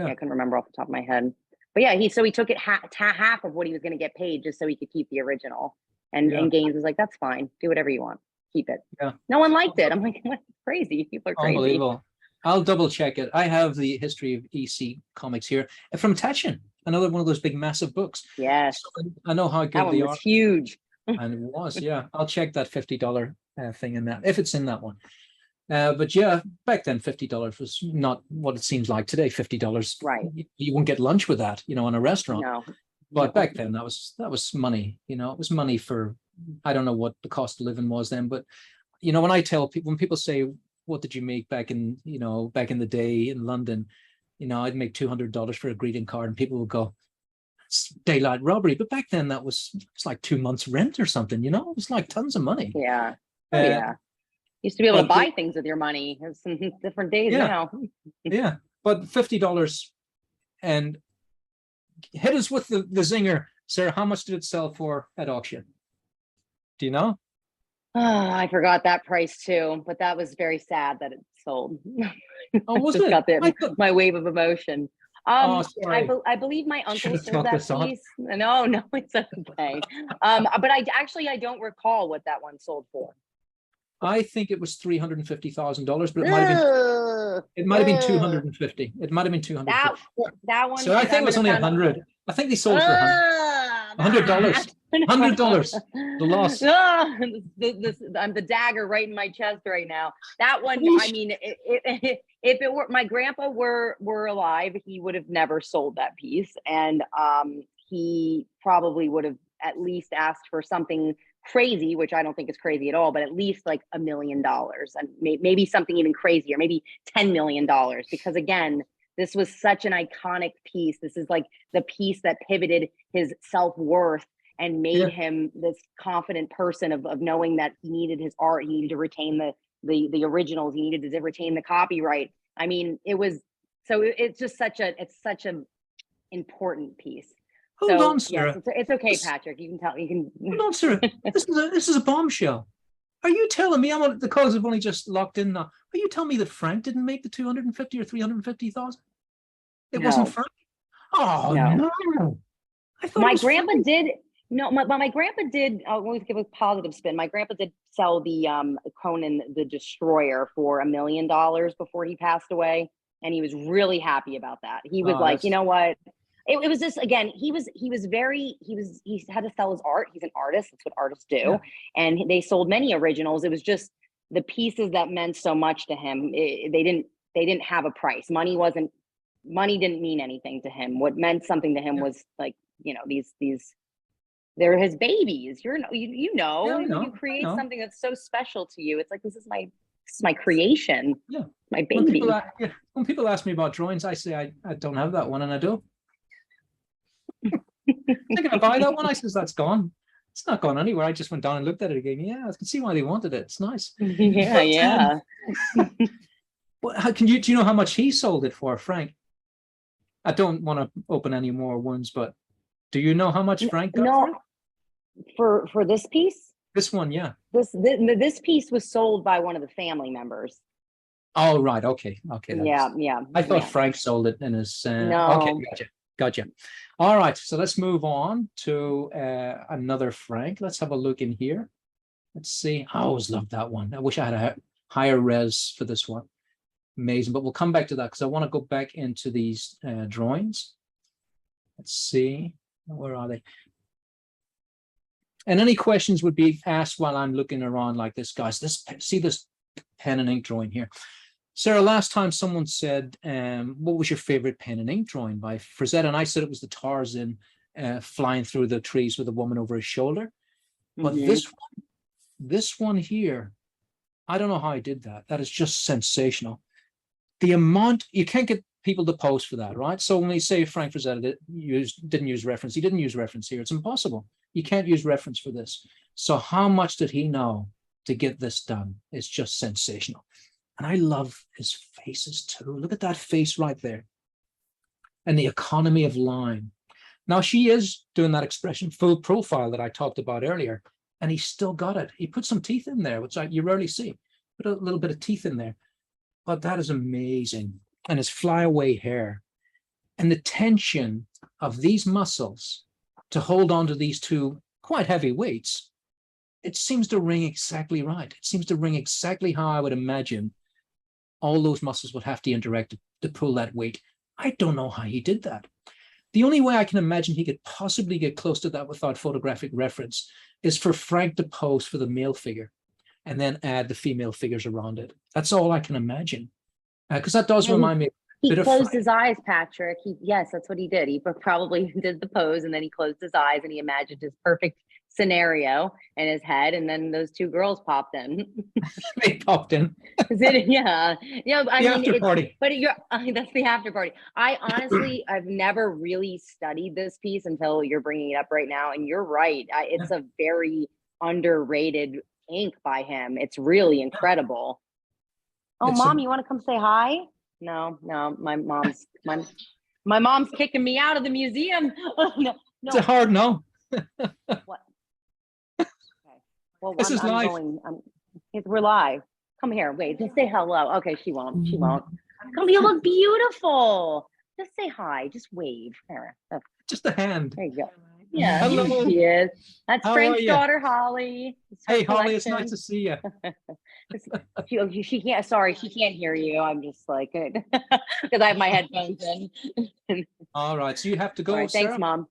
I couldn't remember off the top of my head. But yeah, he took it half of what he was going to get paid just so he could keep the original. And Gaines was like, that's fine. Do whatever you want. Keep it. Yeah. No one liked it. I'm like, what? Crazy. People are crazy. Unbelievable. I'll double check it. I have the history of EC comics here from Tatchin, another one of those big, massive books. Yes. So I know how good that one was huge. And it was, yeah. I'll check that $50 thing in that, if it's in that one. But yeah, back then $50 was not what it seems like today. $50, right? You won't get lunch with that, in a restaurant. No. But back then that was money. It was money for, I don't know what the cost of living was then. But when I tell people, when people say, "What did you make back in the day in London?" I'd make $200 for a greeting card, and people would go, "It's daylight robbery." But back then it's like 2 months rent or something. It was like tons of money. Yeah. Oh yeah. Used to be able to buy things with your money. There's some different days now. Yeah, but $50, and hit us with the zinger, Sarah. How much did it sell for at auction? Do you know? I forgot that price too, but that was very sad that it sold. Oh, was just it? Got my wave of emotion. I believe my uncle sold that piece. No, it's okay. But I don't recall what that one sold for. I think it was $350,000, but it might have been 250. It might have been 250. That one. So I think it was only 100. I think they sold for $100. $100. The loss. I'm the dagger right in my chest right now. That one. I mean, if it were my grandpa were alive, he would have never sold that piece, and he probably would have at least asked for something crazy, which I don't think is crazy at all, but at least like $1 million, and maybe something even crazier, maybe $10 million, because again, This was such an iconic piece. This is like the piece that pivoted his self-worth and made him this confident person of knowing that he needed his art. He needed to retain the originals. He needed to retain the copyright. I mean, it's just such an important piece. Hold on, Sarah. Yes, it's okay, Patrick. You can tell. Hold on, Sarah. This is a bombshell. Are you telling me the calls have only just locked in now? Are you telling me that Frank didn't make the 250 or 350,000? It wasn't Frank. Oh no! I thought my grandpa did. No, my grandpa did. I'll always give a positive spin. My grandpa did sell the Conan the Destroyer for $1 million before he passed away, and he was really happy about that. He was like, you know what? It was just, again, he had to sell his art. He's an artist. That's what artists do. Yeah. And they sold many originals. It was just the pieces that meant so much to him. They didn't have a price. Money didn't mean anything to him. What meant something to him was like, these they're his babies. When you create something that's so special to you, it's like, this is my creation. Yeah. My baby. When people ask me about drawings, I say I don't have that one, and I do. Thinking of buy that one, I says that's gone. It's not gone anywhere. I just went down and looked at it again. Yeah, I can see why they wanted it. It's nice. Yeah. Do you know how much he sold it for, Frank? I don't want to open any more wounds, but do you know how much Frank got for this piece? This one, yeah. This piece was sold by one of the family members. Oh, right. Okay. Yeah. I thought Frank sold it in his. No. Okay, gotcha. All right, so let's move on to another Frank. Let's have a look in here. Let's see. I always loved that one. I wish I had a higher res for this one. Amazing, but we'll come back to that because I want to go back into these drawings. Let's see. Where are they? And any questions would be asked while I'm looking around like this, guys. See this pen and ink drawing here. Sarah, last time someone said, what was your favorite pen and ink drawing by Frazetta? And I said it was the Tarzan flying through the trees with a woman over his shoulder. But this one here, I don't know how I did that. That is just sensational. The amount, you can't get people to pose for that, right? So when we say Frank Frazetta didn't use reference, he didn't use reference here. It's impossible. You can't use reference for this. So how much did he know to get this done? It's just sensational. And I love his faces too. Look at that face right there. And the economy of line. Now she is doing that expression full profile that I talked about earlier, and he still got it. He put some teeth in there, which you rarely see. Put a little bit of teeth in there. But that is amazing. And his flyaway hair. And the tension of these muscles to hold on to these two quite heavy weights, it seems to ring exactly right. It seems to ring exactly how I would imagine all those muscles would have to interact to pull that weight. I don't know how he did that. The only way I can imagine he could possibly get close to that without photographic reference is for Frank to pose for the male figure and then add the female figures around it. That's all I can imagine. Because that does remind me. He closed his eyes, Patrick. Yes, that's what he did. He probably did the pose and then he closed his eyes and he imagined his perfect scenario in his head, and then those two girls popped in. They popped in. Yeah. I mean, after party. But that's the after party. I honestly, I've never really studied this piece until you're bringing it up right now, and you're right. It's a very underrated ink by him. It's really incredible. Oh, Mom, you want to come say hi? No, my mom's kicking me out of the museum. No. It's a hard no. What? Okay. Well, this is live. We're live. Come here. Wait, just say hello. Okay, she won't. Come, you look beautiful. Just say hi. Just wave. There. Just a hand. There you go. Yeah, hello. She is. That's Frank's daughter, Holly. Hey, Holly, it's nice to see you. She can't. Sorry, she can't hear you. I'm just like, because I have my headphones in. All right, so you have to go. All right, thanks, Mom.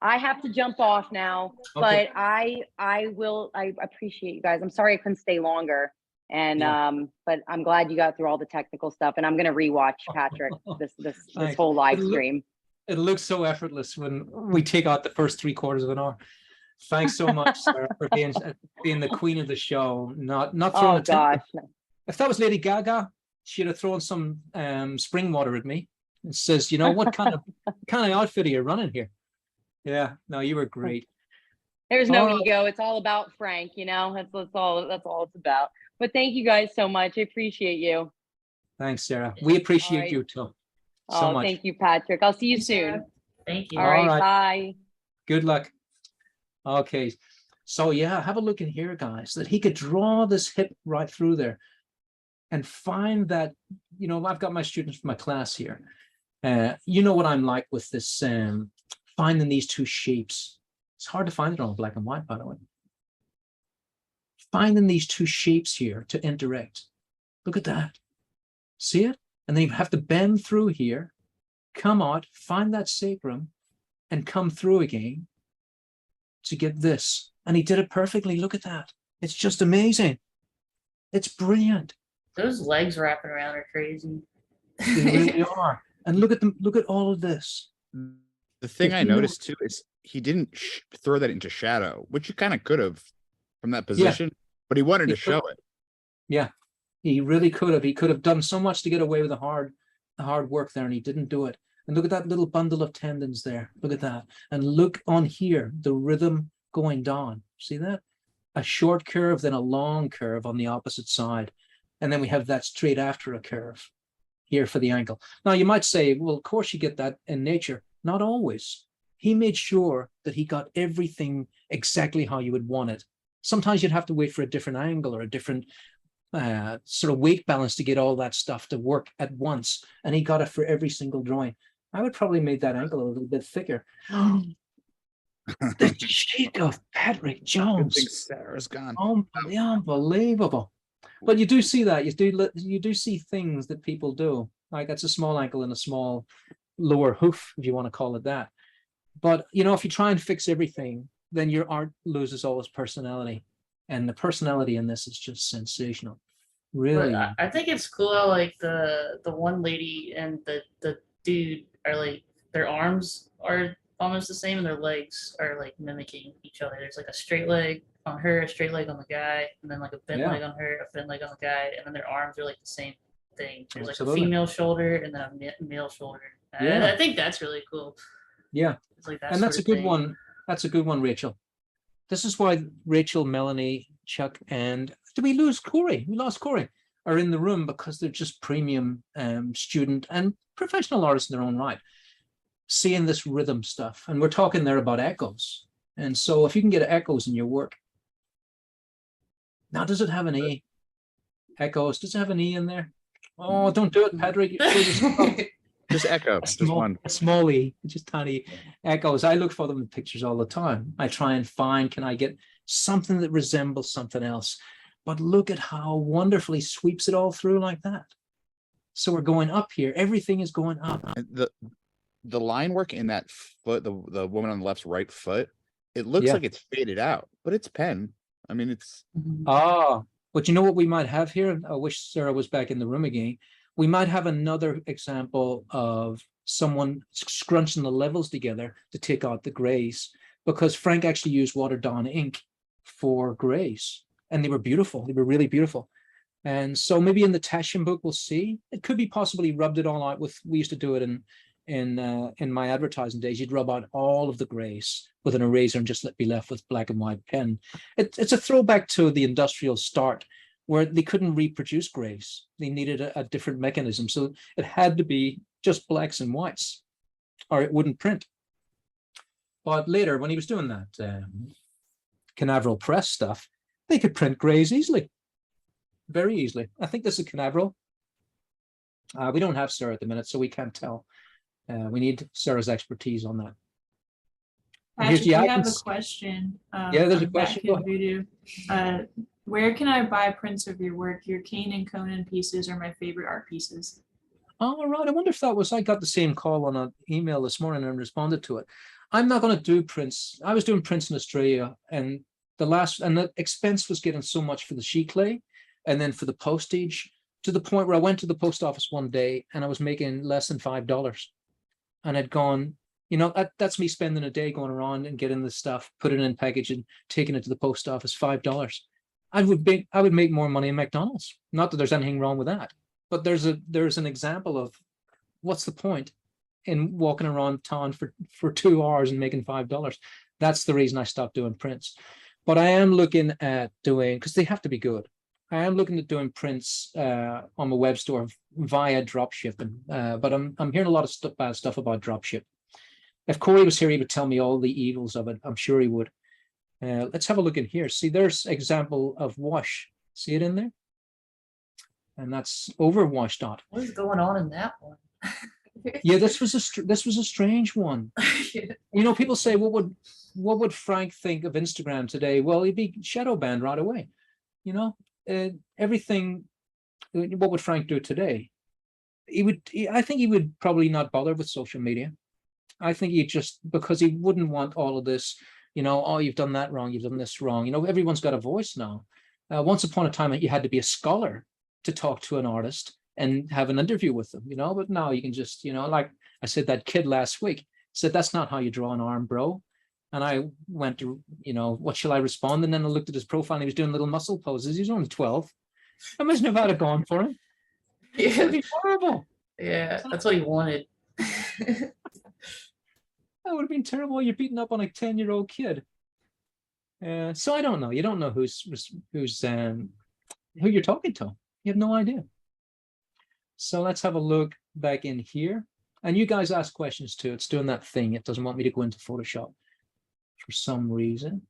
I have to jump off now, but I appreciate you guys. I'm sorry I couldn't stay longer. And but I'm glad you got through all the technical stuff, and I'm gonna rewatch, Patrick, this whole live stream. It looks so effortless when we take out the first 3/4 of an hour. Thanks so much, Sarah, for being the queen of the show. Not throwing gosh. If that was Lady Gaga, she'd have thrown some spring water at me. and says, what kind of outfit are you running here? Yeah, no, you were great. There's no All right. ego. It's all about Frank, that's all it's about. But thank you guys so much. I appreciate you. Thank Sarah. We appreciate right. you too so much. Thank you, Patrick. I'll see you Thanks, soon. Sarah. Thank you. All right, right. bye. Good luck. Okay. So yeah, have a look in here, guys, that he could draw this hip right through there and find that, I've got my students from my class here. You know what I'm like with this, finding these two shapes. It's hard to find it on black and white, by the way. Finding these two shapes here to interact. Look at that. See it? And then you have to bend through here, come out, find that sacrum, and come through again to get this. And he did it perfectly. Look at that. It's just amazing. It's brilliant. Those legs wrapping around are crazy. They really are. And look at them. Look at all of this. The thing If I you know- noticed too is he didn't throw that into shadow, which you kind of could have from that position, but he wanted He to show it. Yeah, he really could have. He could have done so much to get away with the hard work there, and he didn't do it. And look at that little bundle of tendons there. Look at that. And look on here, the rhythm going down. See that? A short curve, then a long curve on the opposite side. And then we have that straight after a curve here for the ankle. Now you might say, well, of course you get that in nature. Not always. He made sure that he got everything exactly how you would want it. Sometimes you'd have to wait for a different angle or a different sort of weight balance to get all that stuff to work at once. And he got it for every single drawing. I would probably make that ankle a little bit thicker. The cheek of Patrick Good Jones. thing Sarah's gone. Unbelievable. But you do see that. You do see things that people do. Like that's a small ankle and a small lower hoof, if you want to call it that. But if you try and fix everything, then your art loses all its personality. And the personality in this is just sensational. Really. But I think it's cool how like the one lady and the dude are like their arms are almost the same and their legs are like mimicking each other. There's like a straight leg on her, a straight leg on the guy, and then like a bent leg on her, a bent leg on the guy, and then their arms are like the same thing. There's like Absolutely. a female shoulder and then a male shoulder. Yeah. I think that's really cool. Yeah. It's like that And that's a sort of good thing. one. That's a good one, Rachel. This is why Rachel, Melanie, Chuck, and did we lose Corey? We lost Corey. Are in the room because they're just premium student and professional artists in their own right, seeing this rhythm stuff. And we're talking there about echoes. And so if you can get echoes in your work. Now, does it have an E? Echoes. Does it have an E in there? Oh, don't do it, Patrick. Just echo. Just one. Small E, just tiny echoes. I look for them in pictures all the time. I try and find, can I get something that resembles something else? But look at how wonderfully sweeps it all through like that. So we're going up here. Everything is going up. And the line work in that foot, the woman on the left's right foot, it looks Yeah. like it's faded out, but it's pen. I mean, it's But you know what we might have here? I wish Sarah was back in the room again. We might have another example of someone scrunching the levels together to take out the grays, because Frank actually used watered down ink for grays, and they were beautiful. They were really beautiful. And so maybe in the Taschen book, we'll see. It could be possibly rubbed it all out with, we used to do it in my advertising days. You'd rub out all of the grays with an eraser and just be left with black and white pen. It's a throwback to the industrial start, where they couldn't reproduce grays. They needed a different mechanism. So it had to be just blacks and whites, or it wouldn't print. But later, when he was doing that Canaveral press stuff, they could print grays easily, very easily. I think this is Canaveral. We don't have Sarah at the minute, so we can't tell. We need Sarah's expertise on that. And here's Patrick, the we have a icons. question. Yeah, there's a from Back question. in Go Voodoo. Where can I buy prints of your work? Your Kane and Conan pieces are my favorite art pieces. Oh, right. I wonder if that was, I got the same call on an email this morning and responded to it. I'm not going to do prints. I was doing prints in Australia, and the expense was getting so much for the sheet clay and then for the postage, to the point where I went to the post office one day and I was making less than $5. And I'd gone, that's me spending a day going around and getting this stuff, putting it in package and taking it to the post office, $5. I would make more money in McDonald's. Not that there's anything wrong with that, but there's an example of what's the point in walking around town for 2 hours and making $5? That's the reason I stopped doing prints. But I am looking at doing, because they have to be good. I am looking at doing prints on my web store via drop shipping. But I'm hearing a lot of bad stuff about drop ship. If Corey was here, he would tell me all the evils of it. I'm sure he would. Let's have a look in here. See, there's example of wash. See it in there? And that's overwash dot. What is going on in that one? Yeah, this was a strange one. Yeah. You know, people say, what would Frank think of Instagram today? Well, he'd be shadow banned right away. You know, everything. What would Frank do today? I think he would probably not bother with social media. I think he just, because he wouldn't want all of this, you know, oh, you've done that wrong, you've done this wrong. You know, everyone's got a voice now. Once upon a time, you had to be a scholar to talk to an artist and have an interview with them, you know, but now you can just, you know, like I said, that kid last week said, that's not how you draw an arm, bro. And I went to, you know, what shall I respond? And then I looked at his profile and he was doing little muscle poses. He's only 12. Imagine if I'd have gone for him. Yeah. It'd be horrible. Yeah, that's what he wanted. That would have been terrible. You're beating up on a 10-year-old kid. So I don't know. You don't know who you're talking to. You have no idea. So let's have a look back in here. And you guys ask questions too. It's doing that thing. It doesn't want me to go into Photoshop for some reason.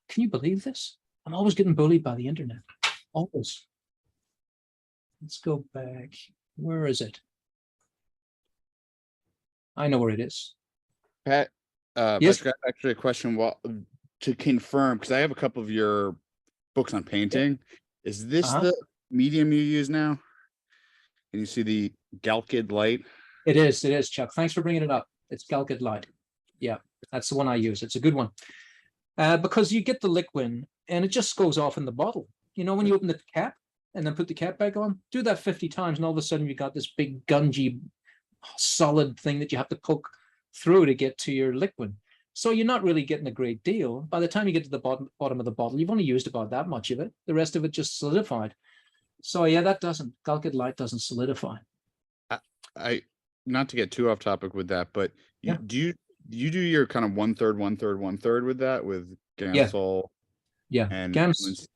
Can you believe this? I'm always getting bullied by the internet. Always. Let's go back. Where is it? I know where it is. Pat, Yes. Patrick, actually a question to confirm, because I have a couple of your books on painting. Is this the medium you use now? Can you see the Galkid light? It is, Chuck. Thanks for bringing it up. It's Galkid Light. Yeah, that's the one I use. It's a good one. Because you get the liquid and it just goes off in the bottle. You know, when you open the cap and then put the cap back on, do that 50 times and all of a sudden you got this big gungy solid thing that you have to poke through to get to your liquid. So you're not really getting a great deal. By the time you get to the bottom of the bottle, you've only used about that much of it. The rest of it just solidified. So yeah, Galkid Light doesn't solidify. I not to get too off topic with that, but Yeah. do you do your kind of 1/3, 1/3, 1/3 with that with Gamsol? Yeah, And Gams.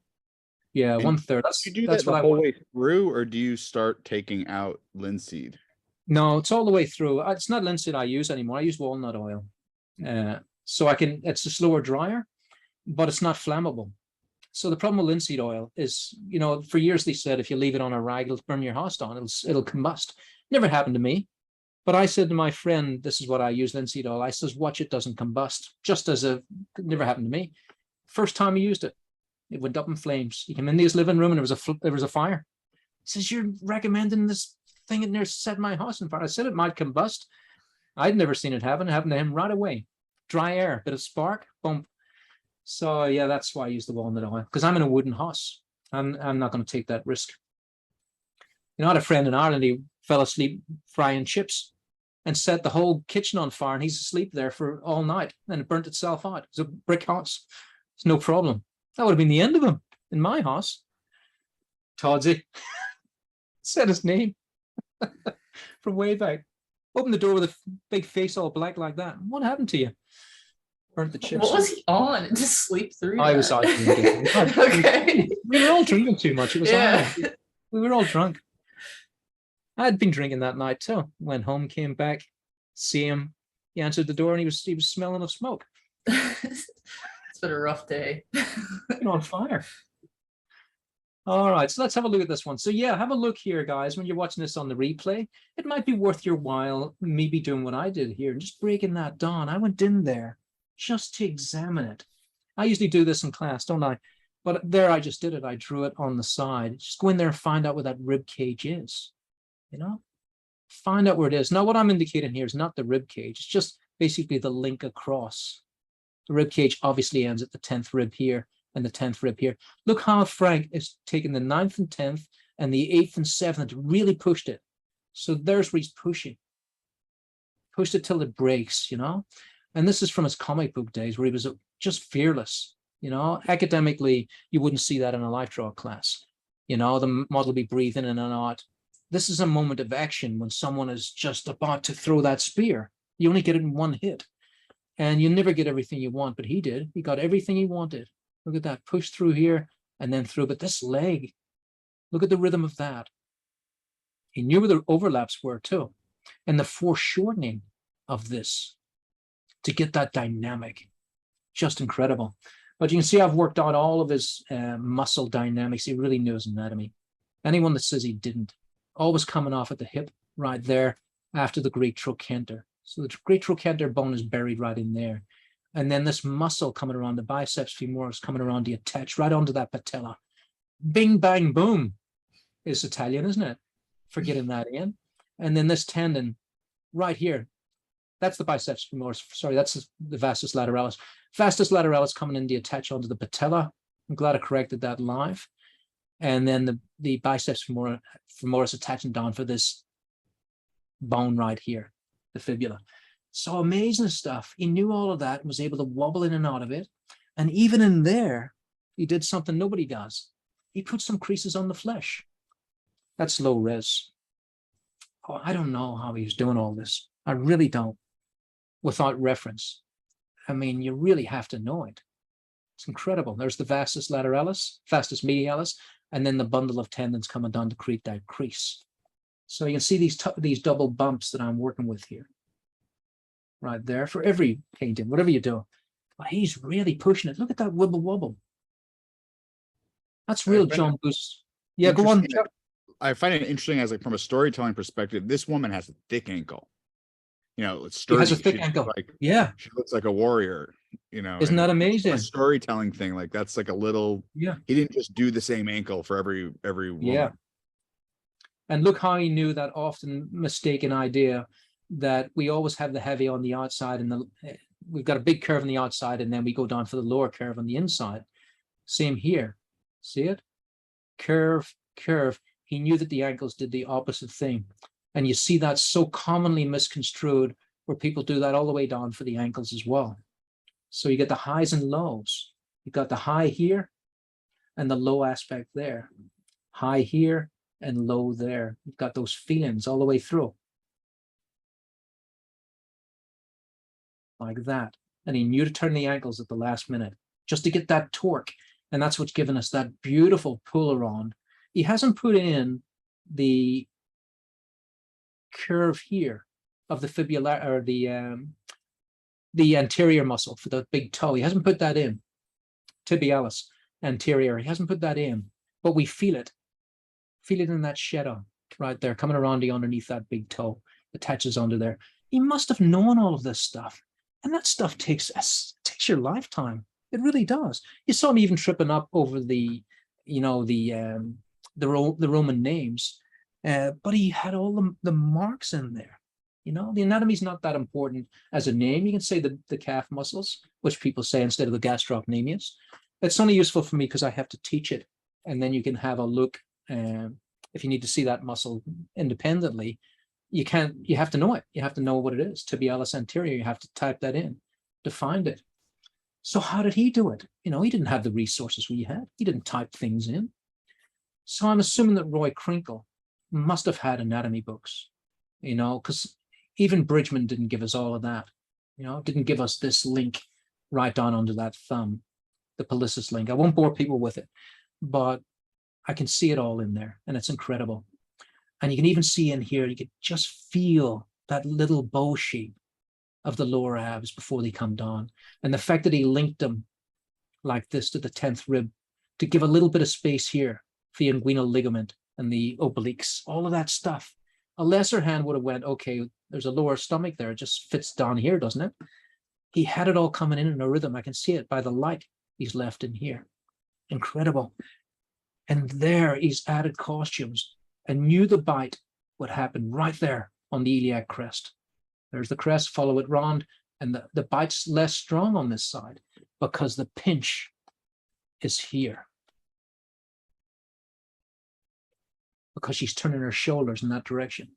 Yeah, and 1/3. do you do That's that what the I whole want. way through, or do you start taking out linseed? No, it's all the way through. It's not linseed I use anymore. I use walnut oil. So it's a slower dryer, but it's not flammable. So the problem with linseed oil is, you know, for years they said if you leave it on a rag, it'll burn your house down. It'll combust. Never happened to me. But I said to my friend, this is what I use linseed oil. I says, watch it doesn't combust. It never happened to me. First time he used it, it went up in flames. He came into his living room and there was a fire. He says, you're recommending this thing in there set my house on fire. I said it might combust. I'd never seen it happen. It happened to him right away. Dry air, bit of spark, boom. So yeah, that's why I use the walnut oil, because I'm in a wooden house. I'm not going to take that risk. You know, I had a friend in Ireland, he fell asleep frying chips and set the whole kitchen on fire, and he's asleep there for all night, and it burnt itself out. It's a brick house. It's no problem. That would have been the end of him in my house. Toddsy said his name from way back. Open the door with a big face all black like that. What happened to you? Burnt the chips. What was he on? Just sleep through I that? was out drinking. Okay. We were all drinking too much. It was Yeah. Ireland. We were all drunk. I had been drinking that night too. Went home, came back, see him. He answered the door and he was smelling of smoke. It's been a rough day. On fire. All right, so let's have a look at this one. So yeah, have a look here, guys. When you're watching this on the replay, it might be worth your while maybe doing what I did here and just breaking that down. I went in there just to examine it. I usually do this in class, don't I? But there I just did it. I drew it on the side. Just go in there and find out where that rib cage is. You know, find out where it is. Now, what I'm indicating here is not the rib cage. It's just basically the link across. The rib cage obviously ends at the 10th rib here and the 10th rib here. Look how Frank is taking the 9th and 10th and the 8th and 7th, really pushed it. So there's where he's pushing. Pushed it till it breaks, you know? And this is from his comic book days where he was just fearless. You know, academically, you wouldn't see that in a life draw class. You know, the model would be breathing in and out, This is a moment of action when someone is just about to throw that spear. You only get it in one hit, and you never get everything you want, but he did. He got everything he wanted. Look at that, push through here and then through, but this leg, look at the rhythm of that. He knew where the overlaps were too, and the foreshortening of this to get that dynamic, just incredible. But you can see I've worked out all of his muscle dynamics. He really knew his anatomy. Anyone that says he didn't, always coming off at the hip right there after the great trochanter. So the great trochanter bone is buried right in there. And then this muscle coming around the biceps femoris coming around to attach right onto that patella. Bing, bang, boom is Italian, isn't it? For getting that in. And then this tendon right here, that's the biceps femoris. Sorry, that's the vastus lateralis. Vastus lateralis coming in to attach onto the patella. I'm glad I corrected that live. And then the biceps femoris attaching down for this bone right here, the fibula. So amazing stuff. He knew all of that and was able to wobble in and out of it. And even in there, he did something nobody does. He put some creases on the flesh. That's low res. Oh, I don't know how he was doing all this. I really don't. Without reference. I mean, you really have to know it. It's incredible. There's the vastus lateralis, vastus medialis, and then the bundle of tendons coming down to create that crease. So you can see these double bumps that I'm working with here. Right there for every painting, whatever you do. But he's really pushing it. Look at that wibble wobble. That's real John Booth. Yeah, go on. I find it interesting as like from a storytelling perspective, this woman has a thick ankle. You know, it's sturdy. She has a thick ankle. Like, yeah. She looks like a warrior, you know. Isn't that amazing? A storytelling thing. Like that's like a little, yeah. He didn't just do the same ankle for every woman. Yeah. And look how he knew that often mistaken idea that we always have the heavy on the outside and we've got a big curve on the outside and then we go down for the lower curve on the inside. Same here. See it? Curve, curve. He knew that the ankles did the opposite thing. And you see that so commonly misconstrued where people do that all the way down for the ankles as well. So you get the highs and lows. You got the high here and the low aspect there. High here and low there. You've got those feelings all the way through. Like that. And he knew to turn the ankles at the last minute just to get that torque. And that's what's given us that beautiful pull around. He hasn't put in the curve here of the fibula or the anterior muscle for the big toe. He hasn't put that in. Tibialis anterior. He hasn't put that in, but we feel it. Feel it in that shadow right there, coming around the underneath that big toe, attaches onto there. He must have known all of this stuff, and that stuff takes your lifetime. It really does. You saw him even tripping up over the Roman names, but he had all the marks in there. You know, the anatomy's not that important as a name. You can say the calf muscles, which people say instead of the gastrocnemius. It's only useful for me because I have to teach it, and then you can have a look. If you need to see that muscle independently, you have to know it. You have to know what it is. Tibialis anterior, you have to type that in to find it. So how did he do it? You know, he didn't have the resources we had. He didn't type things in. So I'm assuming that Roy Krinkle must have had anatomy books, you know, because even Bridgman didn't give us all of that, you know, didn't give us this link right down under that thumb, the Palissus link. I won't bore people with it, but I can see it all in there, and it's incredible. And you can even see in here, you can just feel that little bow shape of the lower abs before they come down. And the fact that he linked them like this to the 10th rib to give a little bit of space here for the inguinal ligament and the obliques, all of that stuff. A lesser hand would have went, okay, there's a lower stomach there. It just fits down here, doesn't it? He had it all coming in a rhythm. I can see it by the light he's left in here. Incredible. And there he's added costumes and knew the bite would happen right there on the iliac crest. There's the crest, follow it round, and the bite's less strong on this side because the pinch is here. Because she's turning her shoulders in that direction.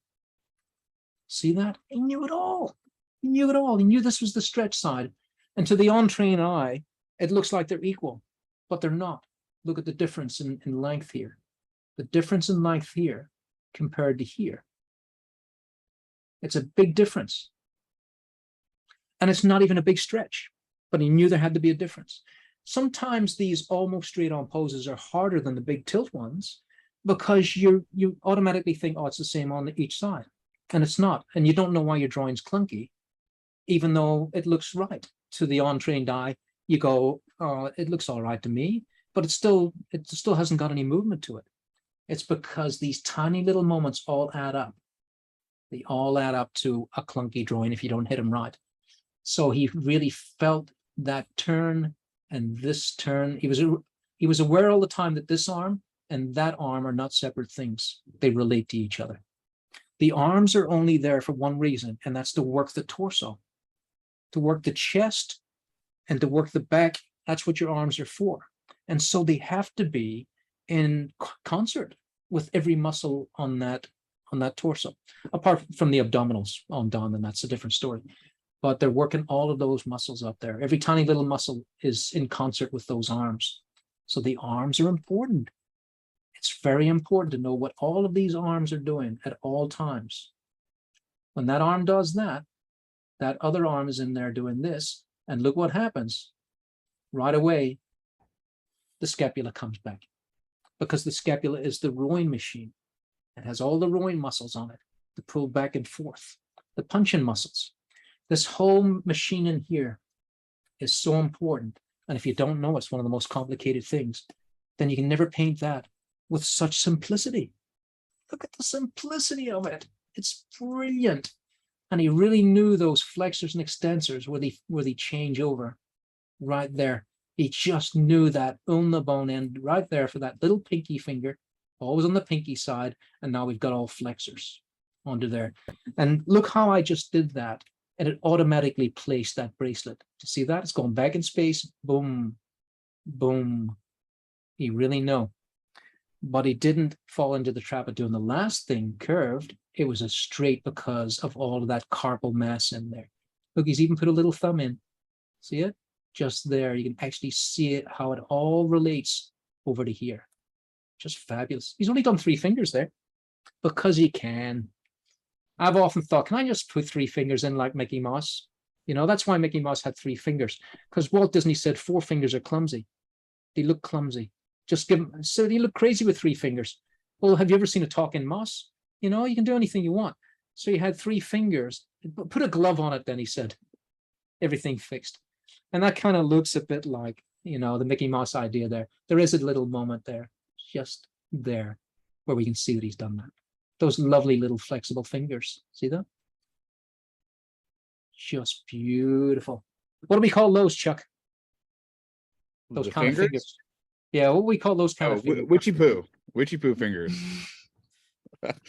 See that? He knew it all. He knew it all. He knew this was the stretch side. And to the untrained eye, it looks like they're equal, but they're not. Look at the difference in length here. The difference in length here compared to here. It's a big difference. And it's not even a big stretch, but he knew there had to be a difference. Sometimes these almost straight on poses are harder than the big tilt ones because you automatically think, oh, it's the same on each side. And it's not. And you don't know why your drawing's clunky, even though it looks right. To the untrained eye, you go, oh, it looks all right to me, but it still hasn't got any movement to it. It's because these tiny little moments all add up. They all add up to a clunky drawing if you don't hit them right. So he really felt that turn and this turn. He was aware all the time that this arm and that arm are not separate things. They relate to each other. The arms are only there for one reason, and that's to work the torso, to work the chest, and to work the back. That's what your arms are for. And so they have to be in concert with every muscle on that torso, apart from the abdominals on down, and that's a different story. But they're working all of those muscles up there. Every tiny little muscle is in concert with those arms. So the arms are important. It's very important to know what all of these arms are doing at all times. When that arm does that, that other arm is in there doing this. And look what happens. Right away, the scapula comes back, because the scapula is the rowing machine. It has all the rowing muscles on it to pull back and forth, the punching muscles. This whole machine in here is so important. And if you don't know, it's one of the most complicated things, then you can never paint that with such simplicity. Look at the simplicity of it. It's brilliant. And he really knew those flexors and extensors where they change over right there. He just knew that ulna bone end right there for that little pinky finger, always on the pinky side. And now we've got all flexors onto there. And look how I just did that. And it automatically placed that bracelet. To see that? It's going back in space. Boom, boom. He really knew. But he didn't fall into the trap of doing the last thing curved. It was a straight because of all of that carpal mass in there. Look, he's even put a little thumb in. See it? Just there. You can actually see it, how it all relates over to here. Just fabulous. He's only done 3 fingers there because he can. I've often thought, can I just put 3 fingers in like Mickey Mouse? You know, that's why Mickey Mouse had 3 fingers, because Walt Disney said 4 fingers are clumsy. They look clumsy. Just give them, so you look crazy with 3 fingers. Well, have you ever seen a talking mouse? You know, you can do anything you want. So he had 3 fingers. Put a glove on it, then he said. Everything fixed. And that kind of looks a bit like, you know, the Mickey Mouse idea there. There is a little moment there, just there, where we can see that he's done that. Those lovely little flexible fingers. See that? Just beautiful. What do we call those, Chuck? Those The kind of fingers? fingers. Yeah, what do we call those kind of fingers? Witchy poo fingers.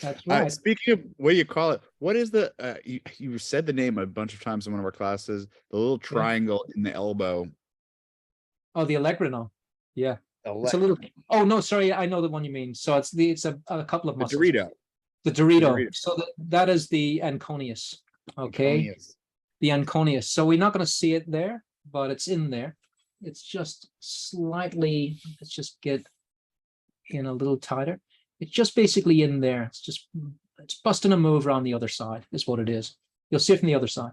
That's right. Speaking of what do you call it, what is the you said the name a bunch of times in one of our classes, the little triangle in the elbow. Oh, the Allegro. Yeah. It's a little. Oh no, sorry, I know the one you mean. So it's a couple of The muscles. Dorito. The Dorito. Dorito. So that is the Anconius. Okay. Anconius. The Anconius. So we're not going to see it there, but it's in there. It's just slightly. Let's just get in a little tighter. It's just basically in there. It's busting a move around the other side is what it is. You'll see it from the other side.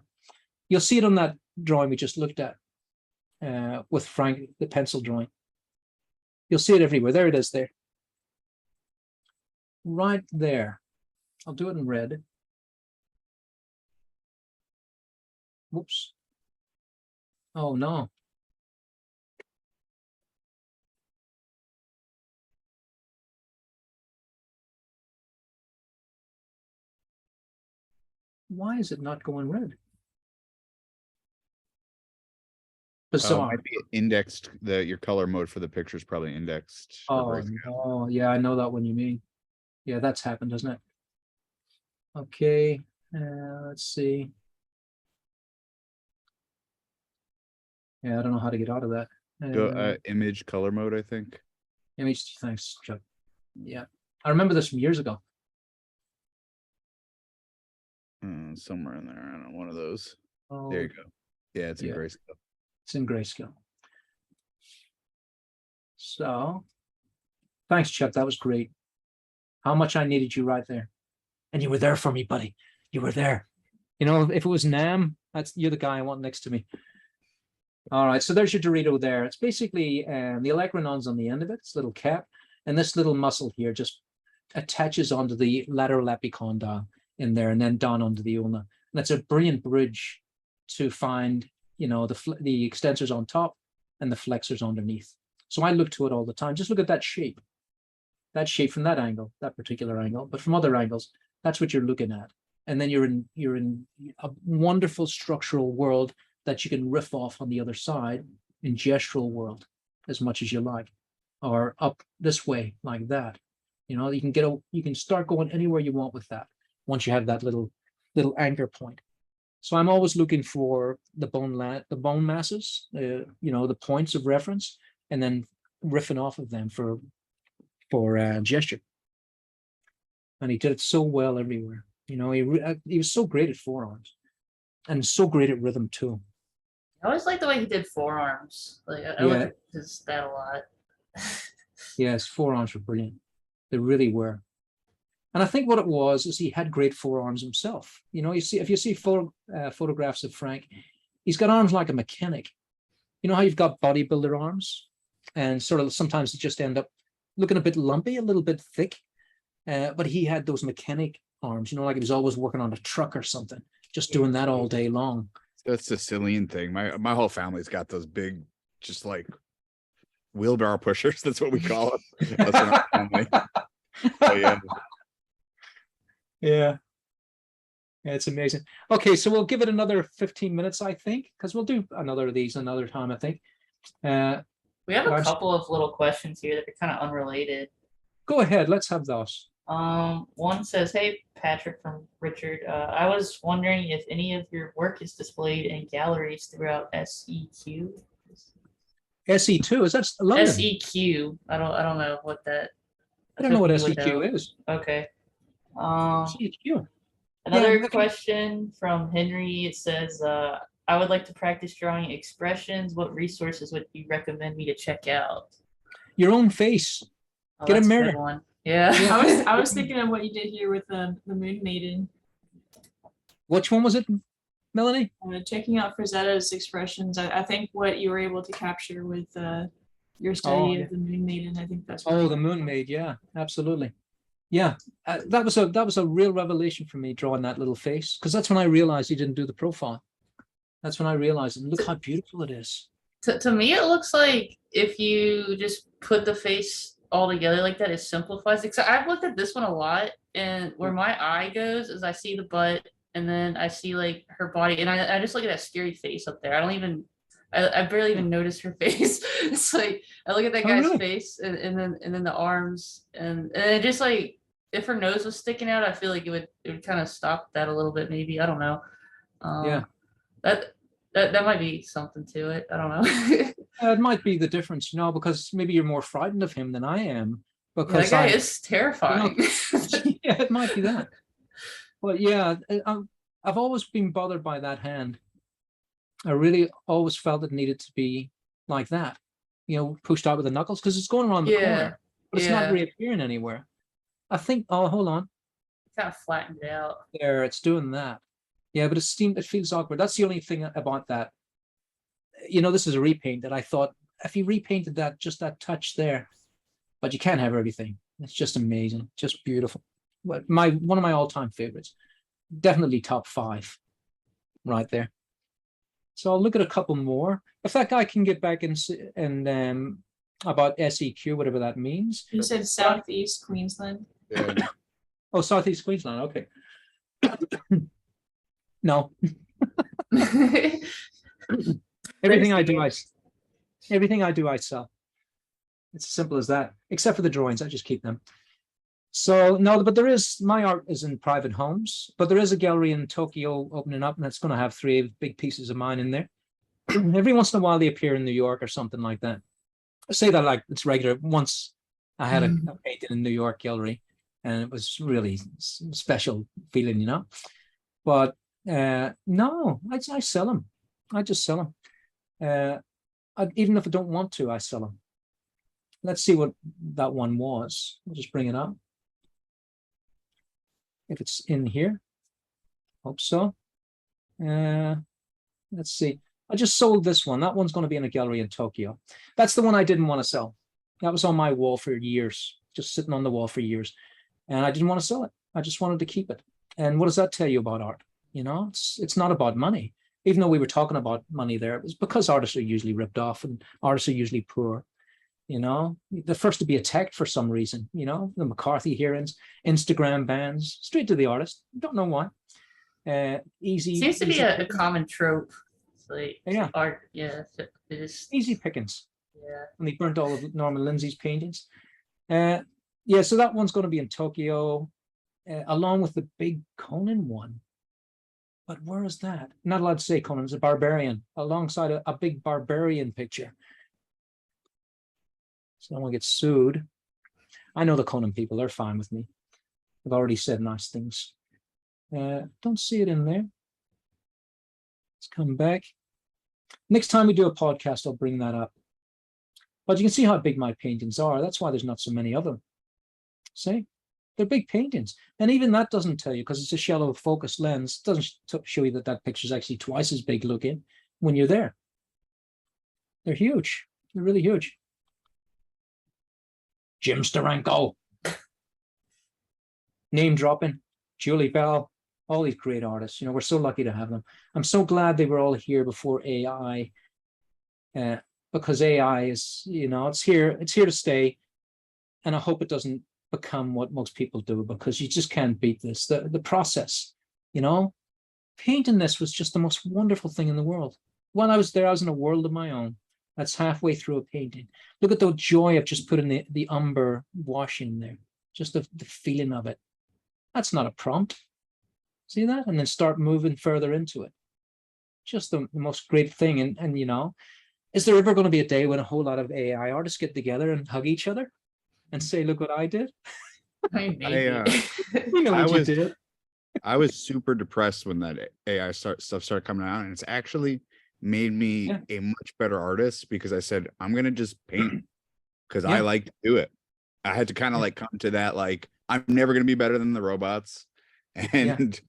You'll see it on that drawing we just looked at with Frank, the pencil drawing. You'll see it everywhere. There it is there. Right there. I'll do it in red. Whoops. Oh no. Why is it not going red? Bizarre. Might be indexed. Your color mode for the picture is probably indexed. Oh, no. Yeah, I know that one you mean. Yeah, that's happened, doesn't it? Okay, let's see. Yeah, I don't know how to get out of that. Go image color mode, I think. Image, thanks, Chuck. Yeah, I remember this from years ago. Somewhere in there. I don't know, one of those. Oh, There you go. Yeah, it's in yeah. grayscale. It's in grayscale. So, thanks, Chuck. That was great. how much I needed you right there. And you were there for me, buddy. You were there. You know, if it was Nam, you're the guy I want next to me. All right, so there's your Dorito there. It's basically the olecranon's on the end of it. It's a little cap. And this little muscle here just attaches onto the lateral epicondyle in there and then down onto the ulna. And that's a brilliant bridge to find, you know, the extensors on top and the flexors underneath. So I look to it all the time. Just look at that shape from that angle, that particular angle, but from other angles, that's what you're looking at. And then you're in a wonderful structural world that you can riff off on the other side in gestural world as much as you like, or up this way like that. You know, you can start going anywhere you want with that once you have that little anchor point. So I'm always looking for the bone masses, you know, the points of reference, and then riffing off of them for gesture. And he did it so well everywhere. You know, he was so great at forearms, and so great at rhythm too. I always like the way he did forearms. Like I look at that a lot. Yes, forearms were brilliant. They really were. And I think what it was is he had great forearms himself. You know, if you see photographs of Frank, he's got arms like a mechanic. You know how you've got bodybuilder arms, and sort of sometimes they just end up looking a bit lumpy, a little bit thick. But he had those mechanic arms, you know, like he was always working on a truck or something, just doing that all day long. That's the Sicilian thing. My whole family's got those big, just like wheelbarrow pushers. That's what we call it. That's in our family. So, yeah. Yeah, it's amazing. Okay, so we'll give it another 15 minutes, I think, because we'll do another of these another time, I think. We have a couple of little questions here that are kind of unrelated. Go ahead, let's have those. One says, "Hey Patrick," from Richard. I was wondering if any of your work is displayed in galleries throughout SEQ. SE2, is that London? SEQ. I don't know what that. I don't know what SEQ is. Okay. SEQ. Another question from Henry. It says, "I would like to practice drawing expressions. What resources would you recommend me to check out?" Your own face. Oh, Get a that's mirror. good one. Yeah. I was thinking of what you did here with the Moon Maiden. Which one was it, Melanie? Checking out Frazetta's expressions. I think what you were able to capture with your study of the Moon Maiden. I think that's. The Moon Maid. Yeah, absolutely. Yeah, that was a real revelation for me, drawing that little face, because that's when I realized he didn't do the profile. That's when I realized, and look how beautiful it is. To me, it looks like if you just put the face all together like that, it simplifies it. So I've looked at this one a lot, and where my eye goes is I see the butt, and then I see like her body, and I just look at that scary face up there. I barely even notice her face. It's like I look at that guy's face, and then the arms, and it just like, if her nose was sticking out, I feel like it would kind of stop that a little bit, maybe. I don't know. That might be something to it. I don't know. It might be the difference, you know, because maybe you're more frightened of him than I am. that Because guy is terrifying. Yeah, it might be that. But yeah, I've always been bothered by that hand. I really always felt it needed to be like that, you know, pushed out with the knuckles, because it's going around the corner, but it's not reappearing anywhere. I think, hold on. Kind of flattened it out. There, it's doing that. Yeah, but it feels awkward. That's the only thing about that. You know, this is a repaint that I thought, if you repainted that, just that touch there, but you can't have everything. It's just amazing, just beautiful. One of my all-time favorites, definitely top 5, right there. So I'll look at a couple more. If that guy can get back and about SEQ, whatever that means. You said Southeast Queensland. Yeah. Oh, Southeast Queensland. Okay. No. Everything I do, I sell. It's as simple as that. Except for the drawings, I just keep them. So no, but my art is in private homes, but there is a gallery in Tokyo opening up, and it's going to have 3 big pieces of mine in there. Every once in a while they appear in New York or something like that. I say that like it's regular. Once I had a painting in New York gallery, and it was really special feeling, you know. But no, I sell them. I just sell them. Even if I don't want to, I sell them. Let's see what that one was. I'll just bring it up. if it's in here. Hope so. Let's see. I just sold this one. That one's going to be in a gallery in Tokyo. That's the one I didn't want to sell. That was on my wall for years, just sitting on the wall for years. And I didn't want to sell it. I just wanted to keep it. And what does that tell you about art? You know, it's not about money. Even though we were talking about money there, it was because artists are usually ripped off and artists are usually poor. You know, the first to be attacked for some reason, you know, the McCarthy hearings, Instagram bans, straight to the artist. Don't know why. Easy. Seems to be easy a common trope. It's like Yeah. art, yeah. It just easy pickings. yeah. And they burnt all of Norman Lindsay's paintings. Yeah, so that one's going to be in Tokyo, along with the big Conan one. But where is that? Not allowed to say Conan, it's a barbarian, alongside a big barbarian picture. So I don't want to get sued. I know the Conan people, they're fine with me. They've already said nice things. Don't see it in there. Let's come back. Next time we do a podcast, I'll bring that up. But you can see how big my paintings are. That's why there's not so many of them. See? They're big paintings. And even that doesn't tell you, because it's a shallow focus lens, it doesn't show you that that picture is actually twice as big looking when you're there. They're huge. They're really huge. Jim Steranko. Name dropping. Julie Bell. All these great artists. You know, we're so lucky to have them. I'm so glad they were all here before AI. Because AI is, you know, it's here to stay. And I hope it doesn't become what most people do, because you just can't beat this. The process, you know, painting this was just the most wonderful thing in the world. When I was there, I was in a world of my own. That's halfway through a painting. Look at the joy of just putting the umber wash in there. Just the feeling of it. That's not a prompt. See that? And then start moving further into it. Just the most great thing. And you know, is there ever going to be a day when a whole lot of AI artists get together and hug each other and say, look what I did? You know I what was, you did. I was super depressed when that AI stuff started coming out, and it's actually made me a much better artist, because I said, I'm going to just paint because I like to do it. I had to kind of like come to that, like, I'm never going to be better than the robots. And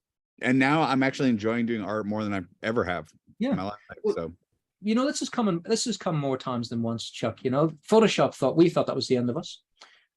now I'm actually enjoying doing art more than I ever have in my life. So, you know, this has come more times than once, Chuck. You know, Photoshop we thought that was the end of us.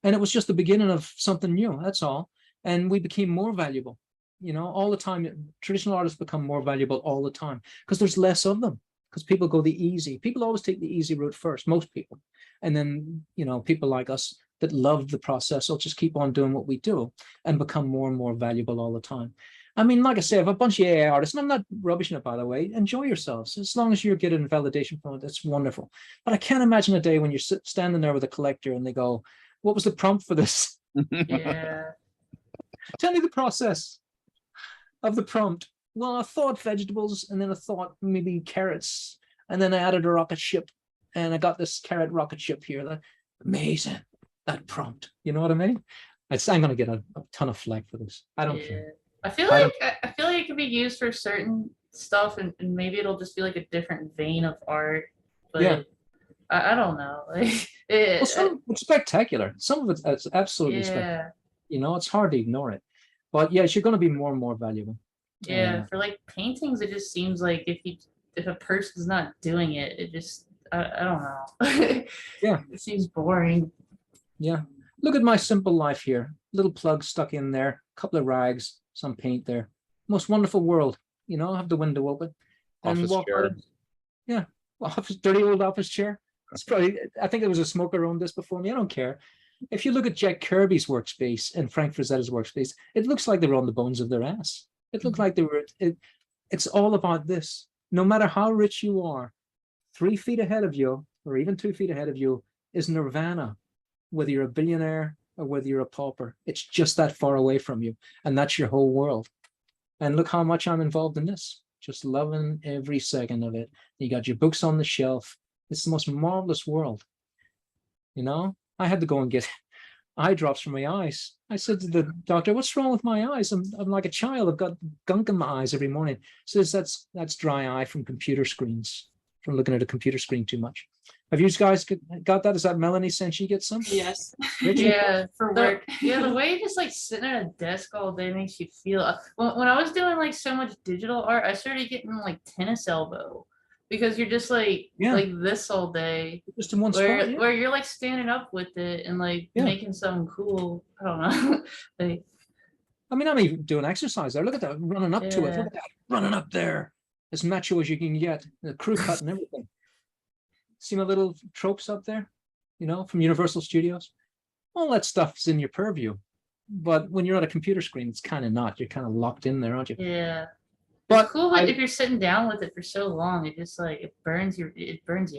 And it was just the beginning of something new. That's all. And we became more valuable, you know, all the time. Traditional artists become more valuable all the time because there's less of them, because people go the easy. People always take the easy route first, most people. And then, you know, people like us that love the process will just keep on doing what we do and become more and more valuable all the time. I mean, like I say, I have a bunch of AI artists, and I'm not rubbishing it, by the way. Enjoy yourselves. As long as you're getting validation from it, that's wonderful. But I can't imagine a day when you're standing there with a collector and they go, what was the prompt for this? Yeah. Tell me the process of the prompt. Well, I thought vegetables, and then I thought maybe carrots, and then I added a rocket ship, and I got this carrot rocket ship here. Amazing, that prompt. You know what I mean? I'm going to get a ton of flack for this. I don't care. I feel like it can be used for certain stuff, and maybe it'll just be like a different vein of art. But I don't know. Like it's spectacular. Some of it's absolutely spectacular. You know, it's hard to ignore it. But yes, you're going to be more and more valuable. Yeah, for like paintings, it just seems like if a person's not doing it, it just I don't know. It seems boring. Yeah. Look at my simple life here. Little plug stuck in there, a couple of rags, some paint there. Most wonderful world. You know, have the window open and office walk chair. out. Yeah. Dirty old office chair. It's probably, I think there was a smoker owned this before me. I don't care. If you look at Jack Kirby's workspace and Frank Frazetta's workspace, it looks like they were on the bones of their ass. It looked like they were, it's all about this. No matter how rich you are, 3 feet ahead of you, or even 2 feet ahead of you, is nirvana. Whether you're a billionaire or whether you're a pauper, it's just that far away from you. And that's your whole world. And look how much I'm involved in this. Just loving every second of it. You got your books on the shelf. It's the most marvelous world. You know, I had to go and get eye drops for my eyes. I said to the doctor, what's wrong with my eyes? I'm like a child. I've got gunk in my eyes every morning. Says that's dry eye from computer screens, from looking at a computer screen too much. Have you guys got that? Is that Melanie saying she gets some? Yes. Did you? Yeah, For the, work. yeah, the way just like sitting at a desk all day makes you feel. When I was doing like so much digital art, I started getting like tennis elbow because you're just like this all day, Just in one where spot. Yeah. where you're like standing up with it and like Yeah. making something cool. I don't know. like, I mean, I'm even doing exercise there. Look at that, running up to it. Yeah. Look at that, running up there. As macho as you can get. The crew cut and everything. See my little tropes up there, from Universal Studios? All that stuff's in your purview. But when you're at a computer screen, it's kind of not. You're kind of locked in there, aren't you? yeah. But It's cool, but if you're sitting down with it for so long, it just like it burns you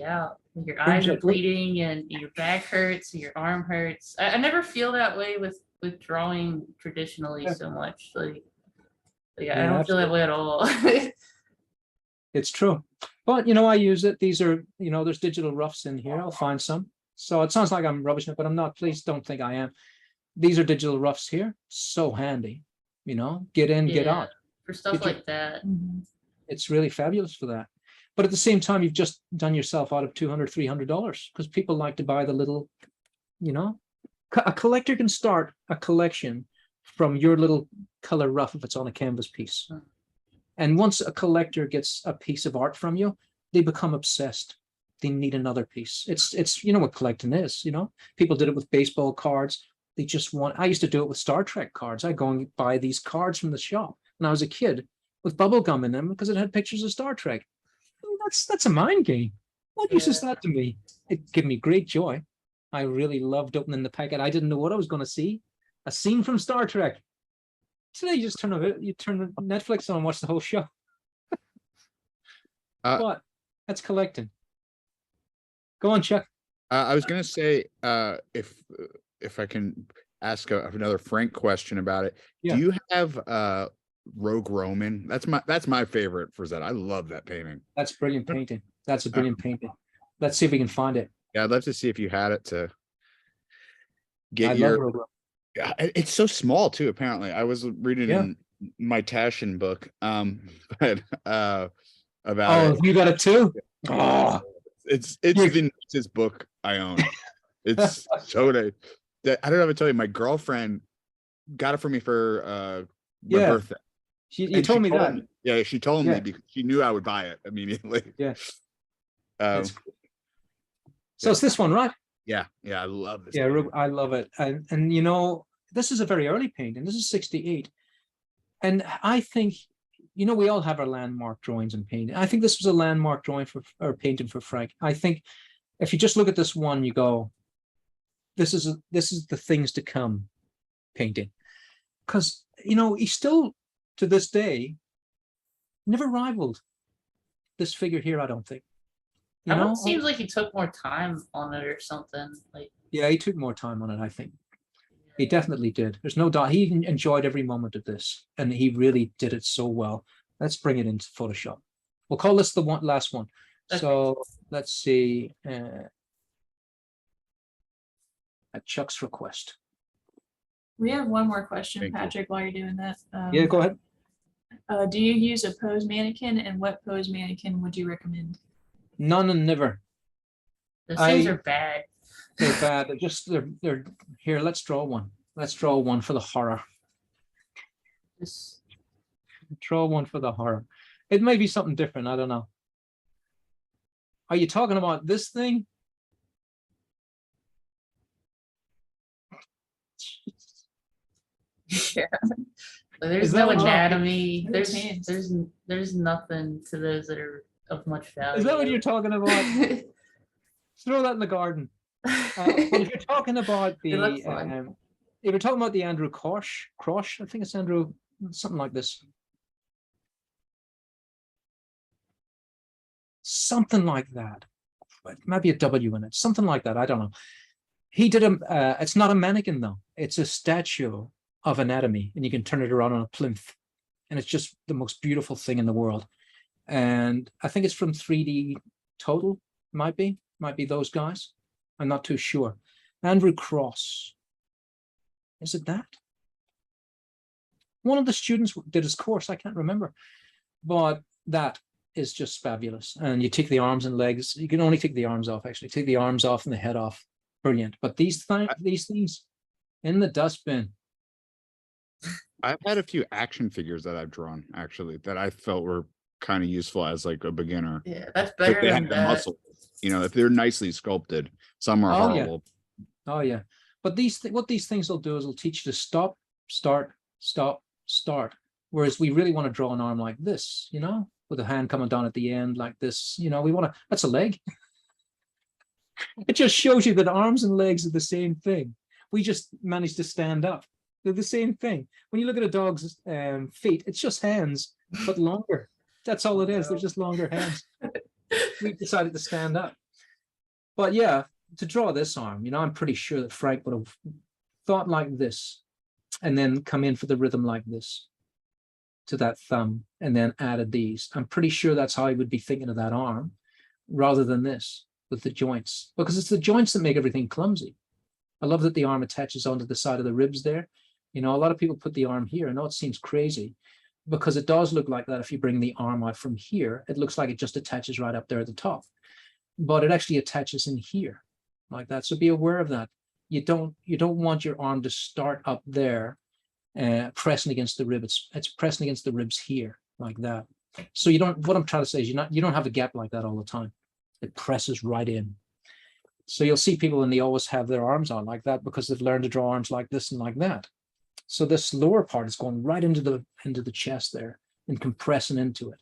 out. Your eyes are bleeding and your back hurts and your arm hurts. I never feel that way with drawing traditionally so much. Like I don't feel that way at all. It's true. But I use it. These are, there's digital roughs in here. I'll find some. So it sounds like I'm rubbishing it, but I'm not. Please don't think I am. These are digital roughs here. So handy. Get in, get out. For stuff like that. It's really fabulous for that. But at the same time, you've just done yourself out of $200, $300 because people like to buy the little, a collector can start a collection from your little color rough if it's on a canvas piece. And once a collector gets a piece of art from you, they become obsessed. They need another piece. It's what collecting is, People did it with baseball cards. They just I used to do it with Star Trek cards. I go and buy these cards from the shop when I was a kid with bubble gum in them because it had pictures of Star Trek. That's a mind game. What use is that to me? It gave me great joy. I really loved opening the packet. I didn't know what I was going to see. A scene from Star Trek. Today you just turn the Netflix on and watch the whole show. But that's collecting. Go on, Chuck. I was gonna say, if I can ask another frank question about it, do you have Rogue Roman? That's my favorite Frazetta. I love that painting. That's brilliant painting. That's a brilliant painting. Let's see if we can find it. Yeah, I'd love to see if you had it to get love Rogue Roman. Yeah, it's so small too. Apparently, I was reading in my Taschen book, but about it. You got it too. Oh, it's the nicest book I own. It's so nice. I don't know if I tell you, my girlfriend got it for me for my birthday. You told me that. Yeah, she told me because she knew I would buy it immediately. Yeah. So it's this one, right? Yeah, I love this. Yeah, I love it. And this is a very early painting. This is 68. And I think, we all have our landmark drawings in painting. I think this was a landmark drawing or painting for Frank. I think if you just look at this one, you go, this is the things to come painting. Because, he still, to this day, never rivaled this figure here, I don't think. It seems like he took more time on it or something. Yeah, he took more time on it, I think. He definitely did. There's no doubt. He enjoyed every moment of this, and he really did it so well. Let's bring it into Photoshop. We'll call this the last one. Okay. So let's see. At Chuck's request. We have one more question, Patrick, while you're doing that. Yeah, go ahead. Do you use a pose mannequin, and what pose mannequin would you recommend? None and never. Those things are bad. They're bad. They're here. Let's draw one. Let's draw one for the horror. Draw one for the horror. It may be something different. I don't know. Are you talking about this thing? Yeah. There's no anatomy. There's nothing to those that are of much value. Is that what you're talking about? Throw that in the garden. But if you're talking about if you're talking about the Andrew Krosh, I think it's Andrew, something like this. Something like that. Maybe a W in it. Something like that. I don't know. He did it's not a mannequin though. It's a statue of anatomy, and you can turn it around on a plinth. And it's just the most beautiful thing in the world. And I think it's from 3D Total, might be those guys. I'm not too sure. Andrew Cross. Is it that? One of the students did his course, I can't remember. But that is just fabulous. And you take the arms and legs. You can only take the arms off, actually. Take the arms off and the head off. Brilliant. But these things in the dustbin. I've had a few action figures that I've drawn actually that I felt were kind of useful as like a beginner. Yeah, that's If better they than have the that. muscle, you know, if they're nicely sculpted. Some are Oh, yeah. horrible. Oh yeah. But what these things will do is it'll teach you to stop, start, stop, start. Whereas we really want to draw an arm like this, you know, with a hand coming down at the end like this. You know, we want to, that's a leg. It just shows you that arms and legs are the same thing. We just managed to stand up. They're the same thing. When you look at a dog's feet, it's just hands, but longer. That's all it is. They're just longer hands. We decided to stand up. But yeah, to draw this arm, you know, I'm pretty sure that Frank would have thought like this and then come in for the rhythm like this to that thumb and then added these. I'm pretty sure that's how he would be thinking of that arm rather than this with the joints, because it's the joints that make everything clumsy. I love that the arm attaches onto the side of the ribs there. You know, a lot of people put the arm here. I know it seems crazy because it does look like that. If you bring the arm out from here, it looks like it just attaches right up there at the top, but it actually attaches in here like that. So be aware of that. You don't want your arm to start up there, pressing against the rib. It's pressing against the ribs here like that. So you don't. What I'm trying to say is you don't have a gap like that all the time. It presses right in. So you'll see people and they always have their arms on like that because they've learned to draw arms like this and like that. So this lower part is going right into the chest there and compressing into it.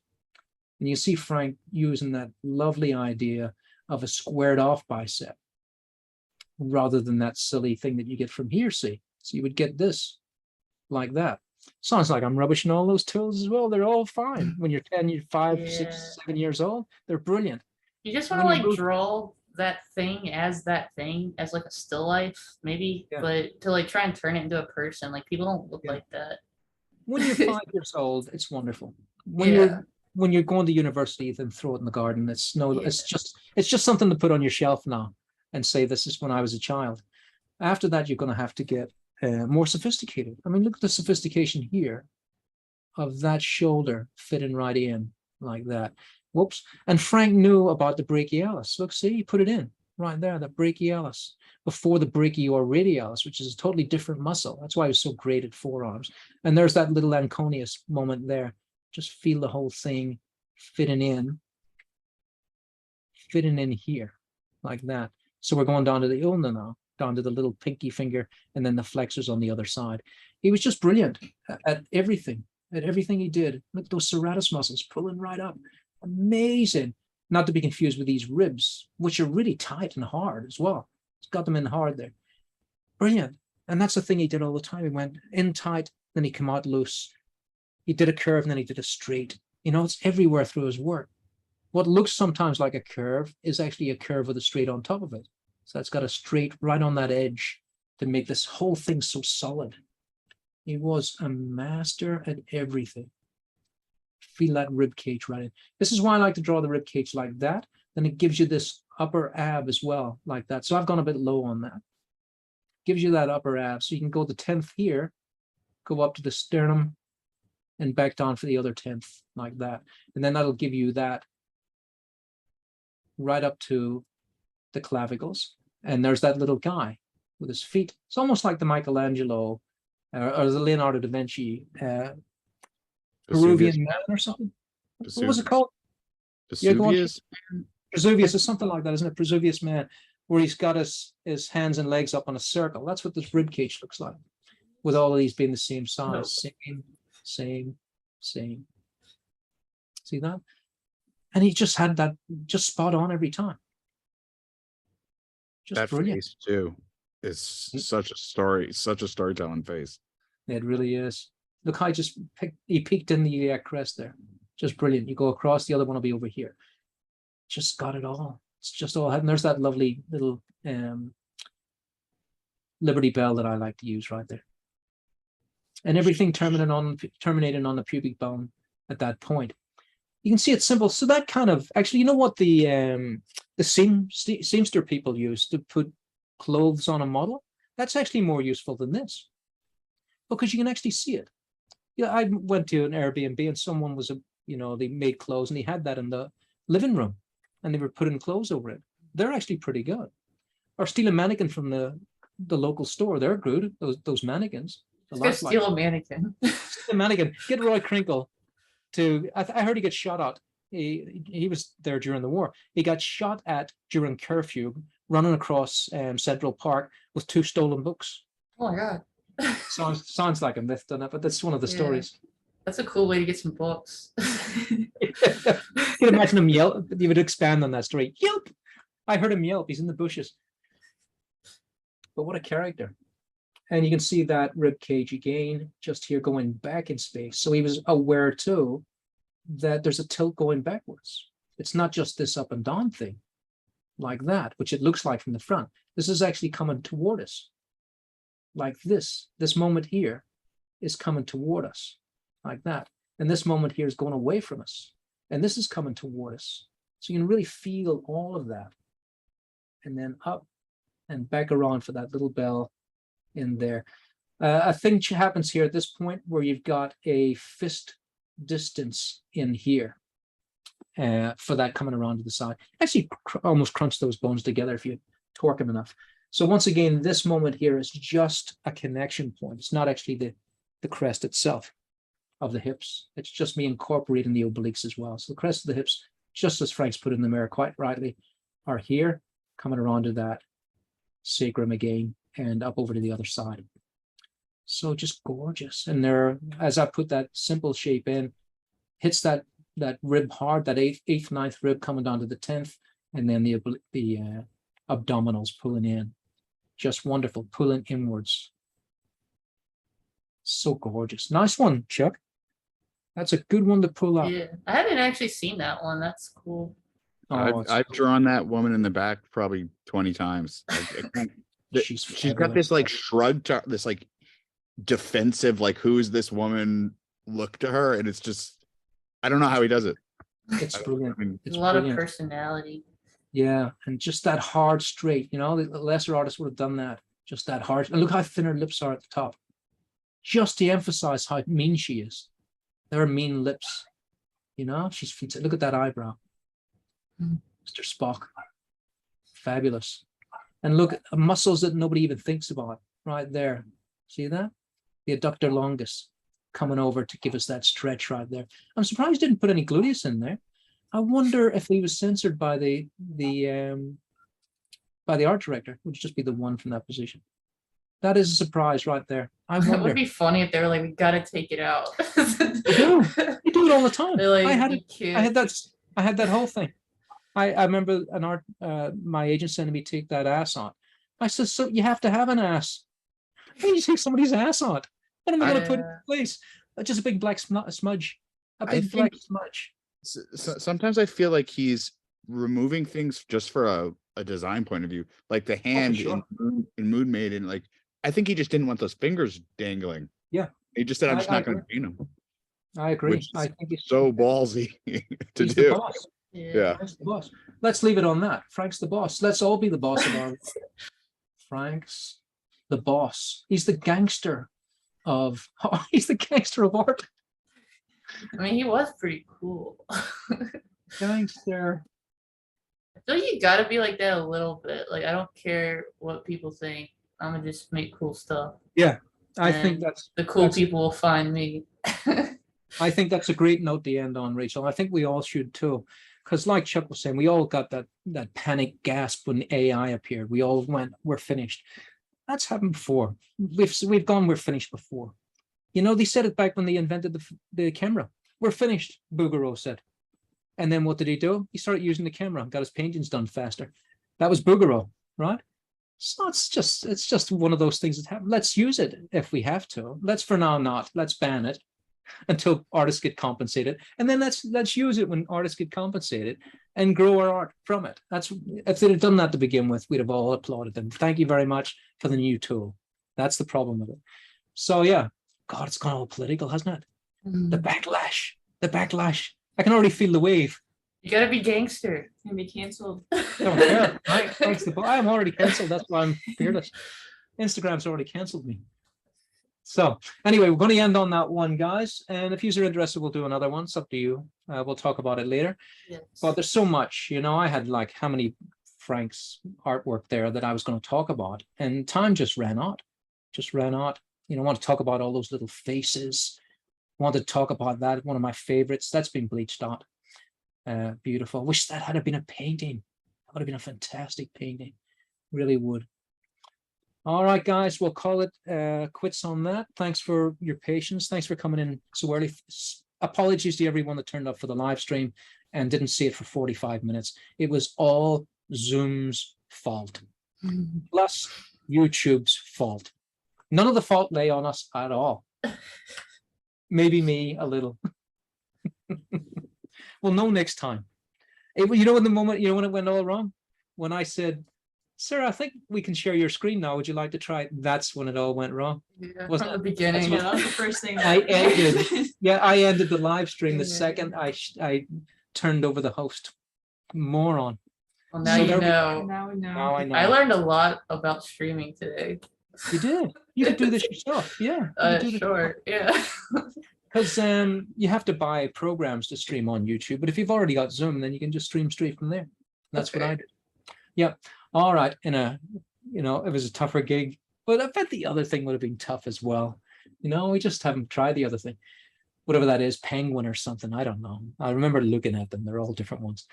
And you see Frank using that lovely idea of a squared off bicep rather than that silly thing that you get from here, see? So you would get this like that. Sounds like I'm rubbishing all those tools as well. They're all fine. When you're 10, you're 5, Yeah. 6, 7 years old, they're brilliant. You just want to When you like move- draw that thing as like a still life, maybe, Yeah. but to like try and turn it into a person. Like people don't look Yeah. like that. When you're 5 years old, it's wonderful. Yeah. When you're going to university, then throw it in the garden. It's Yeah. it's just something to put on your shelf now and say, this is when I was a child. After that, you're going to have to get more sophisticated. I mean, look at the sophistication here of that shoulder fitting right in like that. Whoops. And Frank knew about the brachialis. Look, see, he put it in right there, the brachialis, before the brachioradialis, which is a totally different muscle. That's why he was so great at forearms. And there's that little Anconius moment there. Just feel the whole thing fitting in here like that. So we're going down to the ulna now, down to the little pinky finger, and then the flexors on the other side. He was just brilliant at everything he did. Look at those serratus muscles pulling right up. Amazing. Not to be confused with these ribs, which are really tight and hard as well. He's got them in hard there. Brilliant. And that's the thing he did all the time. He went in tight, then he came out loose. He did a curve, and then he did a straight. You know, it's everywhere through his work. What looks sometimes like a curve is actually a curve with a straight on top of it. So it's got a straight right on that edge to make this whole thing so solid. He was a master at everything. Feel that rib cage right in. This is why I like to draw the rib cage like that. Then it gives you this upper ab as well, like that. So I've gone a bit low on that. Gives you that upper ab. So you can go the 10th here, go up to the sternum, and back down for the other 10th, like that. And then that'll give you that right up to the clavicles. And there's that little guy with his feet. It's almost like the Michelangelo or the Leonardo da Vinci Peruvian man or something. What was it called? Vesuvius? Vesuvius or something like that, isn't it? Vesuvius man, where he's got his hands and legs up on a circle. That's what this rib cage looks like, with all of these being the same size. Same. See that? And he just had that just spot on every time. Just That brilliant. face too is such a storytelling face. It really is. Look how he peeked in the crest there. Just brilliant. You go across, the other one will be over here. Just got it all. It's just all. And there's that lovely little Liberty Bell that I like to use right there. And everything terminating on the pubic bone at that point. You can see it's simple. So that kind of, actually, you know what the seamster people use to put clothes on a model? That's actually more useful than this, because you can actually see it. Yeah, I went to an Airbnb and someone was You know, they made clothes, and he had that in the living room, and they were putting clothes over it. They're actually pretty good. Or steal a mannequin from the local store. They're good. Those mannequins. The Let's go lifelike. steal a mannequin. Steal a mannequin. Get Roy Crinkle to. I heard he got shot at. He was there during the war. He got shot at during curfew, running across Central Park with 2 stolen books. Oh my god. Sounds like a myth, doesn't it? But that's one of the Yeah. stories. That's a cool way to get some books. You can imagine him yell. You would expand on that story. Yelp! I heard him yelp. He's in the bushes. But what a character. And you can see that rib cage again, just here going back in space. So he was aware too that there's a tilt going backwards. It's not just this up and down thing like that, which it looks like from the front. This is actually coming toward us. Like this. This moment here is coming toward us. Like that. And this moment here is going away from us. And this is coming toward us. So you can really feel all of that. And then up and back around for that little bell in there. A thing happens here at this point where you've got a fist distance in here for that coming around to the side. Actually, almost crunch those bones together if you torque them enough. So once again, this moment here is just a connection point. It's not actually the crest itself of the hips. It's just me incorporating the obliques as well. So the crest of the hips, just as Frank's put in the mirror quite rightly, are here, coming around to that sacrum again and up over to the other side. So just gorgeous. And there, as I put that simple shape in, hits that rib hard, that eighth, ninth rib coming down to the 10th, and then the abdominals pulling in. Just wonderful, pulling inwards. So gorgeous. Nice one, Chuck. That's a good one to pull up. Yeah, I haven't actually seen that one. That's cool. Oh, I've drawn that woman in the back probably 20 times. she's She's got this like shrug to this like defensive, like who is this woman look to her, and it's just I don't know how he does it. It's brilliant. I mean, There's It's a lot brilliant. of personality. Yeah, and just that hard straight, you know, the lesser artists would have done that. Just that hard. And look how thin her lips are at the top. Just to emphasize how mean she is. There are mean lips. You know, look at that eyebrow. Mr. Spock. Fabulous. And look, muscles that nobody even thinks about right there. See that? The adductor longus coming over to give us that stretch right there. I'm surprised he didn't put any gluteus in there. I wonder if he was censored by the art director. Would just be the one from that position. That is a surprise right there. I It wonder. would be funny if they were like, "We gotta take it out." You do it all the time. They're like, I had "You it. can't." I had that whole thing. I remember my agent sending me take that ass on. I said, so you have to have an ass. How do you take somebody's ass on? What am I going to put in place? Just a big black smudge. A big black smudge. Sometimes I feel like he's removing things just for a design point of view, like the hand in Mood Maiden. Like I think he just didn't want those fingers dangling. Yeah, he just said, "I'm just not going to paint them." I agree. I think he's so ballsy to he's do. The boss. Yeah. Frank's the boss. Let's leave it on that. Frank's the boss. Let's all be the boss of our. Frank's the boss. He's the gangster of. He's the gangster of art. I mean, he was pretty cool. Gangster. I feel like you gotta be like that a little bit. Like I don't care what people think. I'm gonna just make cool stuff. Yeah, I And think that's the cool people will find me. I think that's a great note to end on, Rachel. I think we all should too, because like Chuck was saying, we all got that panic gasp when AI appeared. We all went, "We're finished." That's happened before. We've gone, "We're finished" before. You know, they said it back when they invented the camera. "We're finished," Bouguereau said. And then what did he do? He started using the camera, got his paintings done faster. That was Bouguereau, right? So it's just one of those things that happen. Let's use it if we have to. Let's for now not. Let's ban it until artists get compensated. And then let's use it when artists get compensated and grow our art from it. That's if they'd have done that to begin with, we'd have all applauded them. Thank you very much for the new tool. That's the problem with it. So yeah, God, it's gone all political, hasn't it? The backlash. I can already feel the wave. You gotta be gangster. It's gonna be canceled. Don't care. I am already cancelled. That's why I'm fearless. Instagram's already cancelled me. So anyway, we're going to end on that one, guys. And if you're interested, we'll do another one. It's up to you. We'll talk about it later. Yes. But there's so much, you know, I had like how many Frank's artwork there that I was going to talk about, and time just ran out. You know, I want to talk about all those little faces. Want to talk about that. One of my favorites that's been bleached out. Beautiful. Wish that had been a painting. That would have been a fantastic painting. Really would. All right, guys, we'll call it quits on that. Thanks for your patience. Thanks for coming in so early. Apologies to everyone that turned up for the live stream and didn't see it for 45 minutes. It was all Zoom's fault, plus YouTube's fault. None of the fault lay on us at all. Maybe me a little. We'll know next time. You know, in the moment, you know, when it went all wrong, when I said, "Sir, I think we can share your screen now. Would you like to try it?" That's when it all went wrong. Yeah, Wasn't from the it? beginning. Yeah, that was the first thing. I ended. Yeah, I ended the live stream the Yeah. second I turned over the host. Moron. Well, now So you there we- know. Now we know. Now I know. I learned a lot about streaming today. You did. You could do this yourself. Yeah. Sure. Yeah. Because you have to buy programs to stream on YouTube. But if you've already got Zoom, then you can just stream straight from there. That's what Okay. I did. Yeah. All right. You know, it was a tougher gig, but I bet the other thing would have been tough as well. You know, we just haven't tried the other thing. Whatever that is, Penguin or something. I don't know. I remember looking at them. They're all different ones.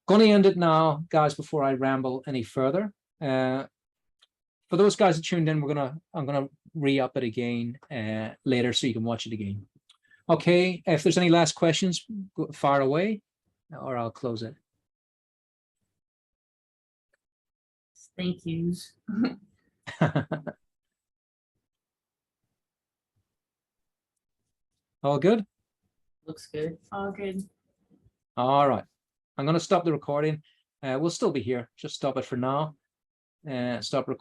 Going to end it now, guys, before I ramble any further. For those guys that tuned in, I'm gonna re-up it again later so you can watch it again. Okay, if there's any last questions, fire away, or I'll close it. Thank yous. All good? Looks good. All good. All right. I'm gonna stop the recording. We'll still be here. Just stop it for now. Stop recording.